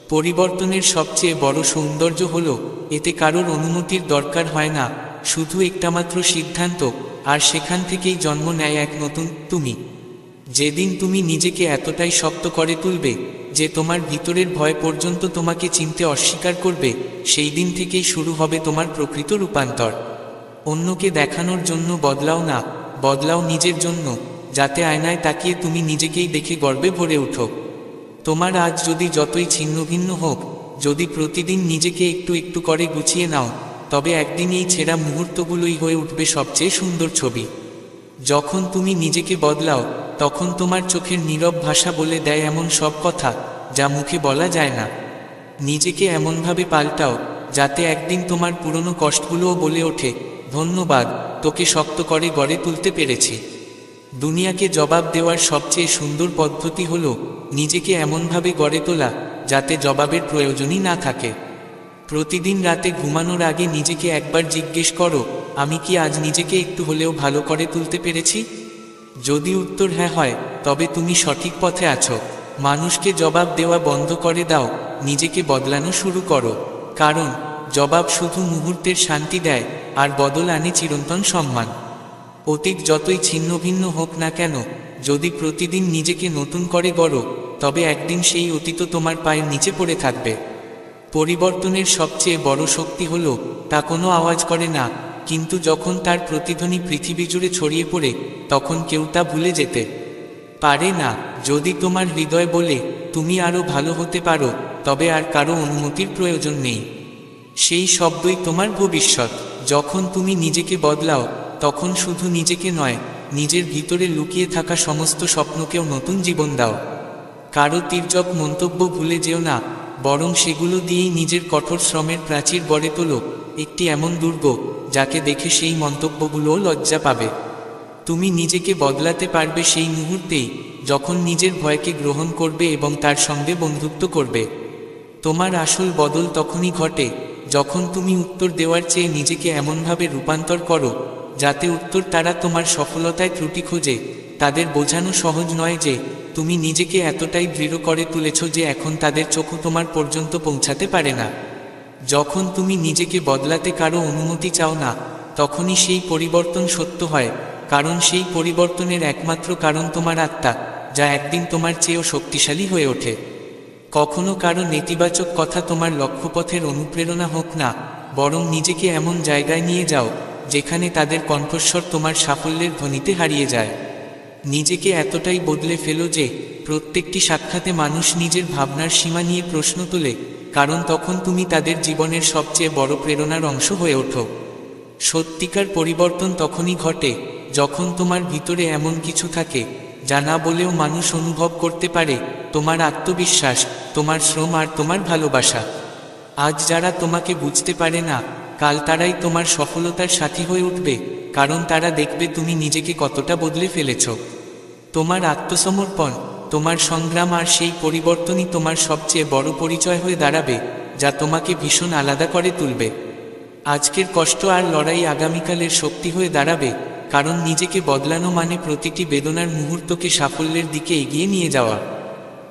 পরিবর্তনের সবচেয়ে বড় সৌন্দর্য হলো এতে কারোর অনুমতির দরকার হয় না, শুধু একটামাত্র সিদ্ধান্ত, আর সেখান থেকেই জন্ম নেয় এক নতুন তুমি। যেদিন তুমি নিজেকে এতটাই শক্ত করে তুলবে যে তোমার ভিতরের ভয় পর্যন্ত তোমাকে চিনতে অস্বীকার করবে, সেই দিন থেকেই শুরু হবে তোমার প্রকৃত রূপান্তর। অন্যকে দেখানোর জন্য বদলাও না, বদলাও নিজের জন্য, যাতে আয়নায় তাকিয়ে তুমি নিজেকেই দেখে গর্বে ভরে ওঠো। তোমার আজ যদি যতই ছিন্নভিন্ন হোক, যদি প্রতিদিন নিজেকে একটু একটু করে গুছিয়ে নাও, তবে একদিন এই ছেঁড়া মুহূর্তগুলোই হয়ে উঠবে সবচেয়ে সুন্দর ছবি। যখন তুমি নিজেকে বদলাও তখন তোমার চোখের নীরব ভাষা বলে দেয় এমন সব কথা যা মুখে বলা যায় না। নিজেকে এমনভাবে পাল্টাও যাতে একদিন তোমার পুরনো কষ্টগুলোও বলে ওঠে, ধন্যবাদ, তোকে শক্ত করে গড়ে তুলতে পেরেছি। দুনিয়াকে জবাব দেওয়ার সবচেয়ে সুন্দর পদ্ধতি হলো নিজেকে এমনভাবে গড়ে তোলা যাতে জবাবের প্রয়োজনই না থাকে। প্রতিদিন রাতে ঘুমানোর আগে নিজেকে একবার জিজ্ঞেস করো, আমি কি আজ নিজেকে একটু হলেও ভালো করে তুলতে পেরেছি? যদি উত্তর হ্যাঁ হয় তবে তুমি সঠিক পথে আছো। মানুষকে জবাব দেওয়া বন্ধ করে দাও, নিজেকে বদলানো শুরু করো, কারণ জবাব শুধু মুহূর্তের শান্তি দেয় আর বদল আনে চিরন্তন সম্মান। অতীত যতই ছিন্ন ভিন্ন হোক না কেন, যদি প্রতিদিন নিজেকে নতুন করে গড়ো তবে একদিন সেই অতীত তোমার পায়ের নিচে পড়ে থাকবে। পরিবর্তনের সবচেয়ে বড় শক্তি হলো তা কোনো আওয়াজ করে না, কিন্তু যখন তার প্রতিধ্বনি পৃথিবী জুড়ে ছড়িয়ে পড়ে তখন কেউ তা ভুলে যেতে পারে না। যদি তোমার হৃদয় বলে তুমি আরও ভালো হতে পারো, তবে আর কারো অনুমতির প্রয়োজন নেই। সেই শব্দই তোমার ভবিষ্যৎ। যখন তুমি নিজেকে বদলাও তখন শুধু নিজেকে নয়, নিজের ভিতরে লুকিয়ে থাকা সমস্ত স্বপ্নকেও নতুন জীবন দাও। কারো তির্যক মন্তব্য ভুলে যেও না, বরং সেগুলো দিয়েই নিজের কঠোর শ্রমের প্রাচীর গড়ে তোলো, একটি এমন দুর্গ যাকে দেখে সেই মন্তব্যগুলোও লজ্জা পাবে। তুমি নিজেকে বদলাতে পারবে সেই মুহূর্তেই যখন নিজের ভয়কে গ্রহণ করবে এবং তার সঙ্গে বন্ধুত্ব করবে। তোমার আসল বদল তখনই ঘটে যখন তুমি উত্তর দেওয়ার চেয়ে নিজেকে এমনভাবে রূপান্তর করো যাতে উত্তর তারা তোমার সফলতায় ত্রুটি খোঁজে। তাদের বোঝানো সহজ নয় যে তুমি নিজেকে এতটাই দৃঢ় করে তুলেছ যে এখন তাদের চোখও তোমার পর্যন্ত পৌঁছাতে পারে না। যখন তুমি নিজেকে বদলাতে কারো অনুমতি চাও না, তখনই সেই পরিবর্তন সত্য হয়, কারণ সেই পরিবর্তনের একমাত্র কারণ তোমার আত্মা, যা একদিন তোমার চেয়েও শক্তিশালী হয়ে ওঠে। কখনো কারো নেতিবাচক কথা তোমার লক্ষ্যপথের অনুপ্রেরণা হোক না, বরং নিজেকে এমন জায়গায় নিয়ে যাও যেখানে তাদের কণ্ঠস্বর তোমার সাফল্যের ধ্বনিতে হারিয়ে যায়। নিজেকে এতটাই বদলে ফেলো যে প্রত্যেকটি সাক্ষাতে মানুষ নিজের ভাবনার সীমা নিয়ে প্রশ্ন তোলে, কারণ তখন তুমি তাদের জীবনের সবচেয়ে বড় প্রেরণার অংশ হয়ে ওঠো। সত্যিকার পরিবর্তন তখনই ঘটে যখন তোমার ভিতরে এমন কিছু থাকে যা না বলেও মানুষ অনুভব করতে পারে, তোমার আত্মবিশ্বাস, তোমার শ্রম আর তোমার ভালোবাসা। আজ যারা তোমাকে বুঝতে পারে না, কাল তারাই তোমার সফলতার সাথী হয়ে উঠবে, কারণ তারা দেখবে তুমি নিজেকে কতটা বদলে ফেলেছ। তোমার আত্মসমর্পণ, তোমার সংগ্রাম আর সেই পরিবর্তনই তোমার সবচেয়ে বড় পরিচয় হয়ে দাঁড়াবে, যা তোমাকে ভীষণ আলাদা করে তুলবে। আজকের কষ্ট আর লড়াই আগামীকালের শক্তি হয়ে দাঁড়াবে, কারণ নিজেকে বদলানো মানে প্রতিটি বেদনার মুহূর্তকে সাফল্যের দিকে এগিয়ে নিয়ে যাওয়া।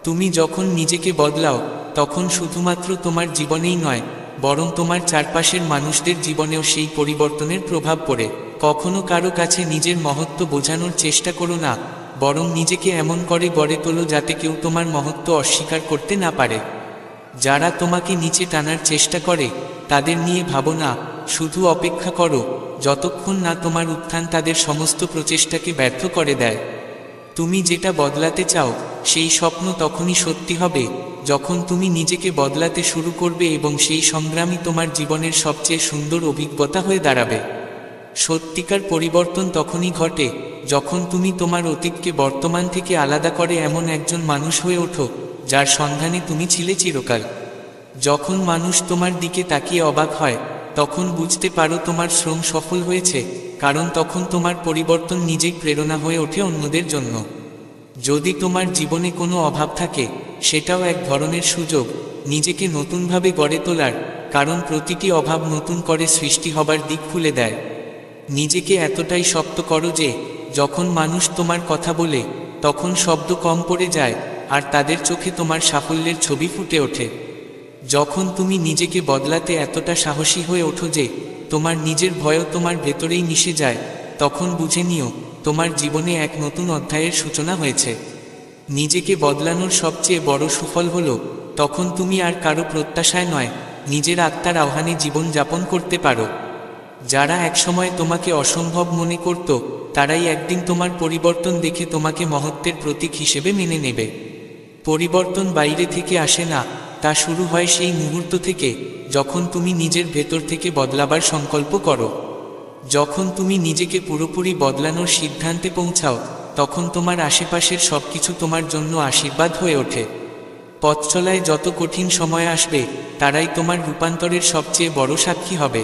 তুমি যখন নিজেকে বদলাও, তখন শুধুমাত্র তোমার জীবনেই নয়, বরং তোমার চারপাশের মানুষদের জীবনেও সেই পরিবর্তনের প্রভাব পড়ে। কখনো কারো কাছে নিজের মহত্ব বোঝানোর চেষ্টা করো না, বরং নিজেকে এমন করে গড়ে তোলো যাতে কেউ তোমার মহত্ব অস্বীকার করতে না পারে। যারা তোমাকে নিচে টানার চেষ্টা করে, তাদের নিয়ে ভাবো না, শুধু অপেক্ষা করো যতক্ষণ না তোমার উত্থান তাদের সমস্ত প্রচেষ্টাকে ব্যর্থ করে দেয়। তুমি যেটা বদলাতে চাও, সেই স্বপ্ন তখনই সত্যি হবে যখন তুমি নিজেকে বদলাতে শুরু করবে, এবং সেই সংগ্রামই তোমার জীবনের সবচেয়ে সুন্দর অভিজ্ঞতা হয়ে দাঁড়াবে। সত্যিকার পরিবর্তন তখনই ঘটে যখন তুমি তোমার অতীতকে বর্তমান থেকে আলাদা করে এমন একজন মানুষ হয়ে ওঠো যার সন্ধানে তুমি ছিলে চিরকাল। যখন মানুষ তোমার দিকে তাকিয়ে অবাক হয়, তখন বুঝতে পারো তোমার শ্রম সফল হয়েছে, কারণ তখন তোমার পরিবর্তন নিজেই প্রেরণা হয়ে ওঠে অন্যদের জন্য। যদি তোমার জীবনে কোনো অভাব থাকে, সেটাও এক ধরনের সুযোগ নিজেকে নতুনভাবে গড়ে তোলার, কারণ প্রতিটি অভাব নতুন করে সৃষ্টি হবার দিক খুলে দেয়। নিজেকে এতটাই শক্ত করো যে যখন মানুষ তোমার কথা বলে, তখন শব্দ কম পড়ে যায় আর তাদের চোখে তোমার সাফল্যের ছবি ফুটে ওঠে। যখন তুমি নিজেকে বদলাতে এতটা সাহসী হয়ে ওঠো যে তোমার নিজের ভয়ও তোমার ভেতরেই মিশে যায়, তখন বুঝে নিও তোমার জীবনে এক নতুন অধ্যায়ের সূচনা হয়েছে। নিজেকে বদলানোর সবচেয়ে বড় সুফল হলো তখন তুমি আর কারো প্রত্যাশায় নয়, নিজের আত্মার আহ্বানে জীবন যাপন করতে পারো। যারা একসময় তোমাকে অসম্ভব মনে করত, তারাই একদিন তোমার পরিবর্তন দেখে তোমাকে মহত্বের প্রতীক হিসেবে মেনে নেবে। পরিবর্তন বাইরে থেকে আসে না, তা শুরু হয় সেই মুহূর্ত থেকে যখন তুমি নিজের ভেতর থেকে বদলাবার সংকল্প করো। যখন তুমি নিজেকে পুরোপুরি বদলানোর সিদ্ধান্তে পৌঁছাও, তখন তোমার আশেপাশের সবকিছু তোমার জন্য আশীর্বাদ হয়ে ওঠে। পথ চলায় যত কঠিন সময় আসবে, তারাই তোমার রূপান্তরের সবচেয়ে বড় সাক্ষী হবে।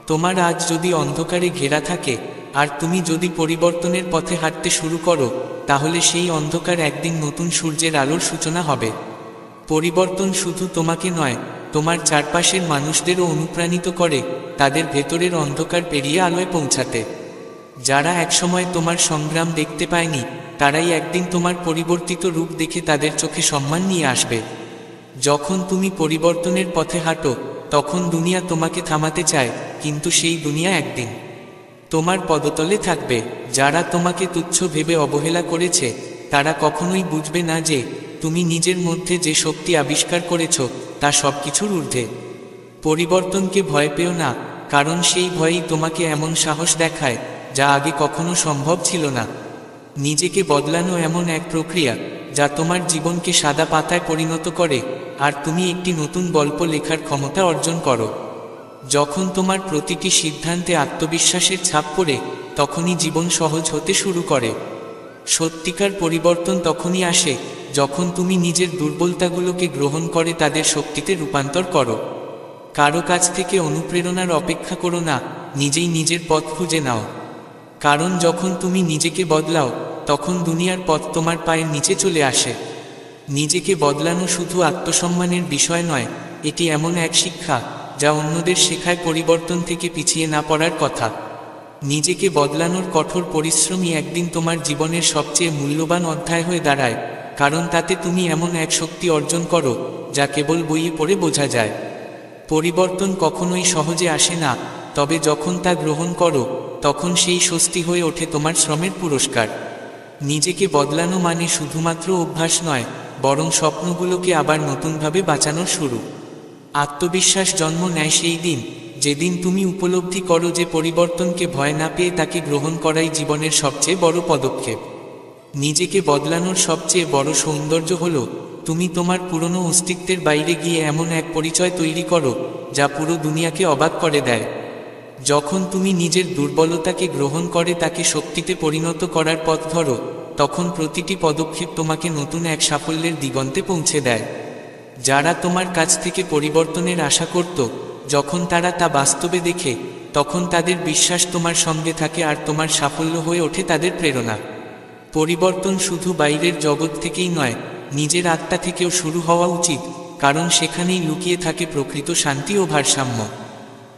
তোমার আজ যদি অন্ধকারে ঘেরা থাকে, আর তুমি যদি পরিবর্তনের পথে হাঁটতে শুরু করো, তাহলে সেই অন্ধকার একদিন নতুন সূর্যের আলোর সূচনা হবে। পরিবর্তন শুধু তোমাকে নয়, তোমার চারপাশের মানুষদেরও অনুপ্রাণিত করে তাদের ভেতরের অন্ধকার পেরিয়ে আলোয় পৌঁছাতে। যারা একসময় তোমার সংগ্রাম দেখতে পায়নি, তারাই একদিন তোমার পরিবর্তিত রূপ দেখে তাদের চোখে সম্মান নিয়ে আসবে। যখন তুমি পরিবর্তনের পথে হাঁটো, তখন দুনিয়া তোমাকে থামাতে চায়, কিন্তু সেই দুনিয়া একদিন তোমার পদতলে থাকবে। যারা তোমাকে তুচ্ছ ভেবে অবহেলা করেছে, তারা কখনোই বুঝবে না যে তুমি নিজের মধ্যে যে শক্তি আবিষ্কার করেছ, তা সবকিছুর ঊর্ধ্বে। পরিবর্তনকে ভয় পেও না, কারণ সেই ভয়ই তোমাকে এমন সাহস দেখায় যা আগে কখনো সম্ভব ছিল না। নিজেকে বদলানো এমন এক প্রক্রিয়া যা তোমার জীবনকে সাদা পাতায় পরিণত করে, আর তুমি একটি নতুন গল্প লেখার ক্ষমতা অর্জন করো। যখন তোমার প্রতিটি সিদ্ধান্তে আত্মবিশ্বাসের ছাপ পড়ে, তখনই জীবন সহজ হতে শুরু করে। সত্যিকার পরিবর্তন তখনই আসে যখন তুমি নিজের দুর্বলতাগুলোকে গ্রহণ করে তাদের শক্তিতে রূপান্তর করো। কারো কাছ থেকে অনুপ্রেরণার অপেক্ষা করো না, নিজেই নিজের পথ খুঁজে নাও। কারণ যখন তুমি নিজেকে বদলাও, তখন দুনিয়ার পথ তোমার পায়ের নিচে চলে আসে। নিজেকে বদলানো শুধু আত্মসম্মানের বিষয় নয়, এটি এমন এক শিক্ষা যা অন্যদের শেখায় পরিবর্তন থেকে পিছিয়ে না পড়ার কথা। নিজেকে বদলানোর কঠোর পরিশ্রমই একদিন তোমার জীবনের সবচেয়ে মূল্যবান অধ্যায় হয়ে দাঁড়ায়, কারণ তাতে তুমি এমন এক শক্তি অর্জন করো যা কেবল বইয়ে পড়ে বোঝা যায়। পরিবর্তন কখনোই সহজে আসে না, তবে যখন তা গ্রহণ করো তখন সেই স্বস্তি হয়ে ওঠে তোমার শ্রমের পুরস্কার। নিজেকে বদলানো মানে শুধুমাত্র অভ্যাস নয়, বরং স্বপ্নগুলোকে আবার নতুনভাবে বাঁচানোর শুরু। আত্মবিশ্বাস জন্ম নেয় সেই দিন যেদিন তুমি উপলব্ধি করো যে পরিবর্তনকে ভয় না পেয়ে তাকে গ্রহণ করাই জীবনের সবচেয়ে বড় পদক্ষেপ। নিজেকে বদলানোর সবচেয়ে বড় সৌন্দর্য হলো তুমি তোমার পুরনো অস্তিত্বের বাইরে গিয়ে এমন এক পরিচয় তৈরি করো যা পুরো দুনিয়াকে অবাক করে দেয়। যখন তুমি নিজের দুর্বলতাকে গ্রহণ করে তাকে শক্তিতে পরিণত করার পথ ধরো, তখন প্রতিটি পদক্ষেপ তোমাকে নতুন এক সাফল্যের দিগন্তে পৌঁছে দেয়। যারা তোমার কাছ থেকে পরিবর্তনের আশা করত, যখন তারা তা বাস্তবে দেখে, তখন তাদের বিশ্বাস তোমার সঙ্গে থাকে আর তোমার সাফল্য হয়ে ওঠে তাদের প্রেরণা। পরিবর্তন শুধু বাইরের জগৎ থেকেই নয়, নিজের আত্মা থেকেও শুরু হওয়া উচিত, কারণ সেখানেই লুকিয়ে থাকে প্রকৃত শান্তি ও ভারসাম্য।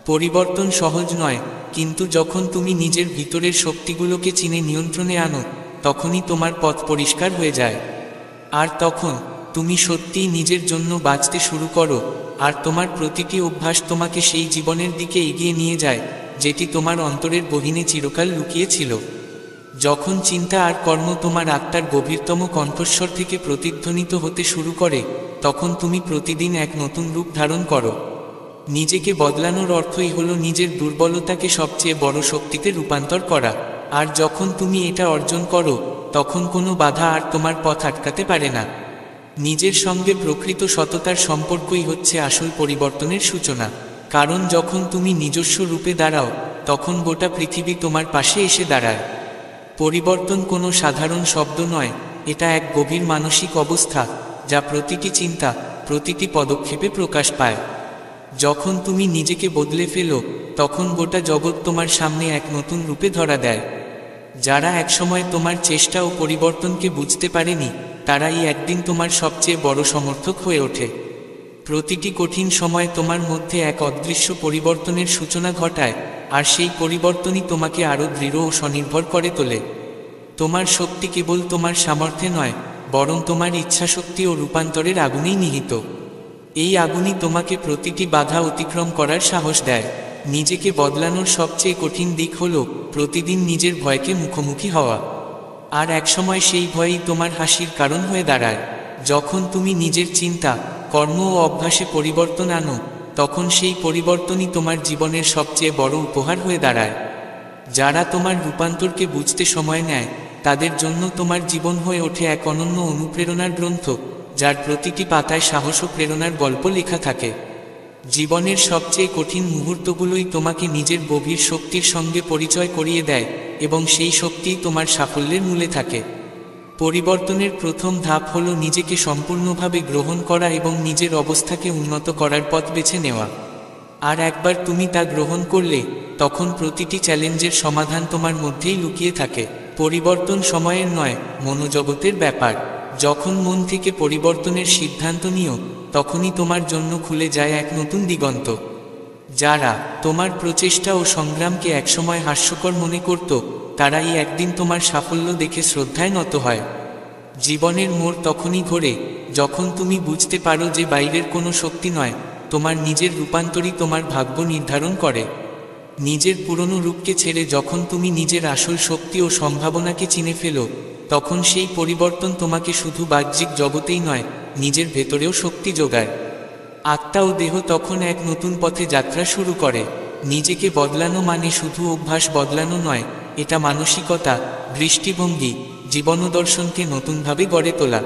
পরিবর্তন সহজ নয়, কিন্তু যখন তুমি নিজের ভিতরের শক্তিগুলোকে চিনে নিয়ন্ত্রণে আনো, তখনই তোমার পথ পরিষ্কার হয়ে যায়। আর তখন তুমি সত্যিই নিজের জন্য বাঁচতে শুরু করো, আর তোমার প্রতিটি অভ্যাস তোমাকে সেই জীবনের দিকে এগিয়ে নিয়ে যায় যেটি তোমার অন্তরের গহীনে চিরকাল লুকিয়ে ছিল। যখন চিন্তা আর কর্ম তোমার আত্মার গভীরতম কণ্ঠস্বর থেকে প্রতিধ্বনিত হতে শুরু করে, তখন তুমি প্রতিদিন এক নতুন রূপ ধারণ করো। নিজেকে বদলানোর অর্থই হলো নিজের দুর্বলতাকে সবচেয়ে বড় শক্তিতে রূপান্তর করা। আর যখন তুমি এটা অর্জন করো, তখন কোনো বাধা আর তোমার পথ আটকাতে পারে না। নিজের সঙ্গে প্রকৃত সততার সম্পর্কই হচ্ছে আসল পরিবর্তনের সূচনা, কারণ যখন তুমি নিজস্ব রূপে দাঁড়াও, তখন গোটা পৃথিবী তোমার পাশে এসে দাঁড়ায়। পরিবর্তন কোনো সাধারণ শব্দ নয়, এটা এক গভীর মানসিক অবস্থা যা প্রতিটি চিন্তা, প্রতিটি পদক্ষেপে প্রকাশ পায়। যখন তুমি নিজেকে বদলে ফেলো, তখন গোটা জগৎ তোমার সামনে এক নতুন রূপে ধরা দেয়। যারা একসময় তোমার চেষ্টা ও পরিবর্তনকে বুঝতে পারেনি, তারাই একদিন তোমার সবচেয়ে বড় সমর্থক হয়ে ওঠে। প্রতিটি কঠিন সময় তোমার মধ্যে এক অদৃশ্য পরিবর্তনের সূচনা ঘটায়, আর সেই পরিবর্তনই তোমাকে আরও দৃঢ় ও স্বনির্ভর করে তোলে। তোমার শক্তি কেবল তোমার সামর্থ্যে নয়, বরং তোমার ইচ্ছাশক্তি ও রূপান্তরের আগুনেই নিহিত। এই আগুনই তোমাকে প্রতিটি বাধা অতিক্রম করার সাহস দেয়। নিজেকে বদলানোর সবচেয়ে কঠিন দিক হলো প্রতিদিন নিজের ভয়কে মুখোমুখি হওয়া, আর একসময় সেই ভয়ই তোমার হাসির কারণ হয়ে দাঁড়ায়। যখন তুমি নিজের চিন্তা, কর্ম ও অভ্যাসে পরিবর্তন আনো, তখন সেই পরিবর্তনই তোমার জীবনের সবচেয়ে বড় উপহার হয়ে দাঁড়ায়। যারা তোমার রূপান্তরকে বুঝতে সময় নেয়, তাদের জন্য তোমার জীবন হয়ে ওঠে এক অনন্য অনুপ্রেরণার গ্রন্থ, যার প্রতিটি পাতায় সাহস ও প্রেরণার গল্প লেখা থাকে। জীবনের সবচেয়ে কঠিন মুহূর্তগুলোই তোমাকে নিজের গভীর শক্তির সঙ্গে পরিচয় করিয়ে দেয়, এবং সেই শক্তিই তোমার সাফল্যের মূলে থাকে। পরিবর্তনের প্রথম ধাপ হলো নিজেকে সম্পূর্ণভাবে গ্রহণ করা এবং নিজের অবস্থাকে উন্নত করার পথ বেছে নেওয়া। আর একবার তুমি তা গ্রহণ করলে, তখন প্রতিটি চ্যালেঞ্জের সমাধান তোমার মধ্যেই লুকিয়ে থাকে। পরিবর্তন সময়ের নয়, মনোজগতের ব্যাপার। যখন মন থেকে পরিবর্তনের সিদ্ধান্ত নিও, তখনই তোমার জন্য খুলে যায় এক নতুন দিগন্ত। যারা তোমার প্রচেষ্টা ও সংগ্রামকে একসময় হাস্যকর মনে করত, তারাই একদিন তোমার সাফল্য দেখে শ্রদ্ধায় নত হয়। জীবনের মোড় তখনই ঘোরে যখন তুমি বুঝতে পারো যে বাইরের কোনো শক্তি নয়, তোমার নিজের রূপান্তরই তোমার ভাগ্য নির্ধারণ করে। নিজের পুরনো রূপকে ছেড়ে যখন তুমি নিজের আসল শক্তি ও সম্ভাবনাকে চিনে ফেলো, তখন সেই পরিবর্তন তোমাকে শুধু বাহ্যিক জগতেই নয়, নিজের ভেতরেও শক্তি যোগায়। আত্মা ও দেহ তখন এক নতুন পথে যাত্রা শুরু করে। নিজেকে বদলানো মানে শুধু অভ্যাস বদলানো নয়, এটা মানসিকতা, দৃষ্টিভঙ্গি, জীবনদর্শনকে নতুনভাবে গড়ে তোলা।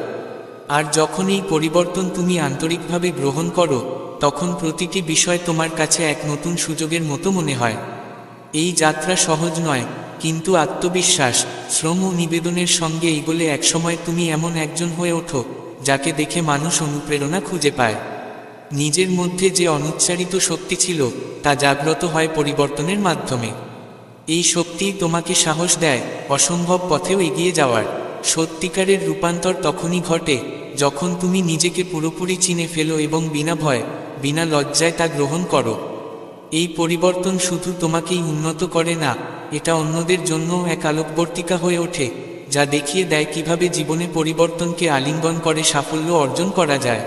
আর যখন এই পরিবর্তন তুমি আন্তরিকভাবে গ্রহণ করো, তখন প্রতিটি বিষয় তোমার কাছে এক নতুন সুযোগের মতো মনে হয়। এই যাত্রা সহজ নয়, কিন্তু আত্মবিশ্বাস, শ্রম ও নিবেদনের সঙ্গে এগোলে একসময় তুমি এমন একজন হয়ে ওঠো যাকে দেখে মানুষ অনুপ্রেরণা খুঁজে পায়। নিজের মধ্যে যে অনুচ্চারিত শক্তি ছিল, তা জাগ্রত হয় পরিবর্তনের মাধ্যমে। এই শক্তিই তোমাকে সাহস দেয় অসম্ভব পথেও এগিয়ে যাওয়ার। সত্যিকারের রূপান্তর তখনই ঘটে যখন তুমি নিজেকে পুরোপুরি চিনে ফেলো এবং বিনা ভয় বিনা লজ্জায় তা গ্রহণ করো। এই পরিবর্তন শুধু তোমাকেই উন্নত করে না, এটা অন্যদের জন্যও এক আলোকবর্তিকা হয়ে ওঠে, যা দেখিয়ে দেয় কিভাবে জীবনে পরিবর্তনকে আলিঙ্গন করে সাফল্য অর্জন করা যায়।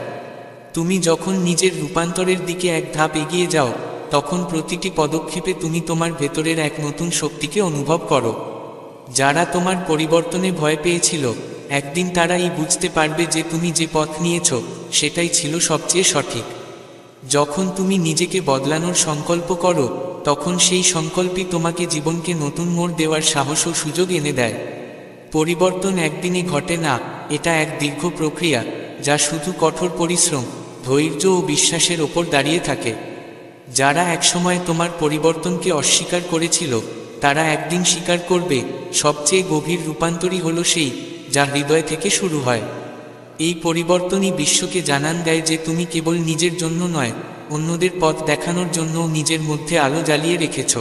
তুমি যখন নিজের রূপান্তরের দিকে এক ধাপ এগিয়ে যাও, তখন প্রতিটি পদক্ষেপে তুমি তোমার ভেতরের এক নতুন শক্তিকে অনুভব করো। যারা তোমার পরিবর্তনে ভয় পেয়েছিল, একদিন তারাই বুঝতে পারবে যে তুমি যে পথ নিয়েছ সেটাই ছিল সবচেয়ে সঠিক। যখন তুমি নিজেকে বদলানোর সংকল্প করো, তখন সেই সংকল্পই তোমাকে জীবনকে নতুন মোড় দেওয়ার সাহস ও সুযোগ এনে দেয়। পরিবর্তন একদিনে ঘটে না, এটা এক দীর্ঘ প্রক্রিয়া, যা শুধু কঠোর পরিশ্রম, ধৈর্য ও বিশ্বাসের ওপর দাঁড়িয়ে থাকে। যারা একসময় তোমার পরিবর্তনকে অস্বীকার করেছিল, তারা একদিন স্বীকার করবে সবচেয়ে গভীর রূপান্তরই হলো সেই যা হৃদয় থেকে শুরু হয়। এই পরিবর্তনই বিশ্বকে জানান দেয় যে তুমি কেবল নিজের জন্য নয়, অন্যদের পথ দেখানোর জন্যও নিজের মধ্যে আলো জ্বালিয়ে রেখেছ।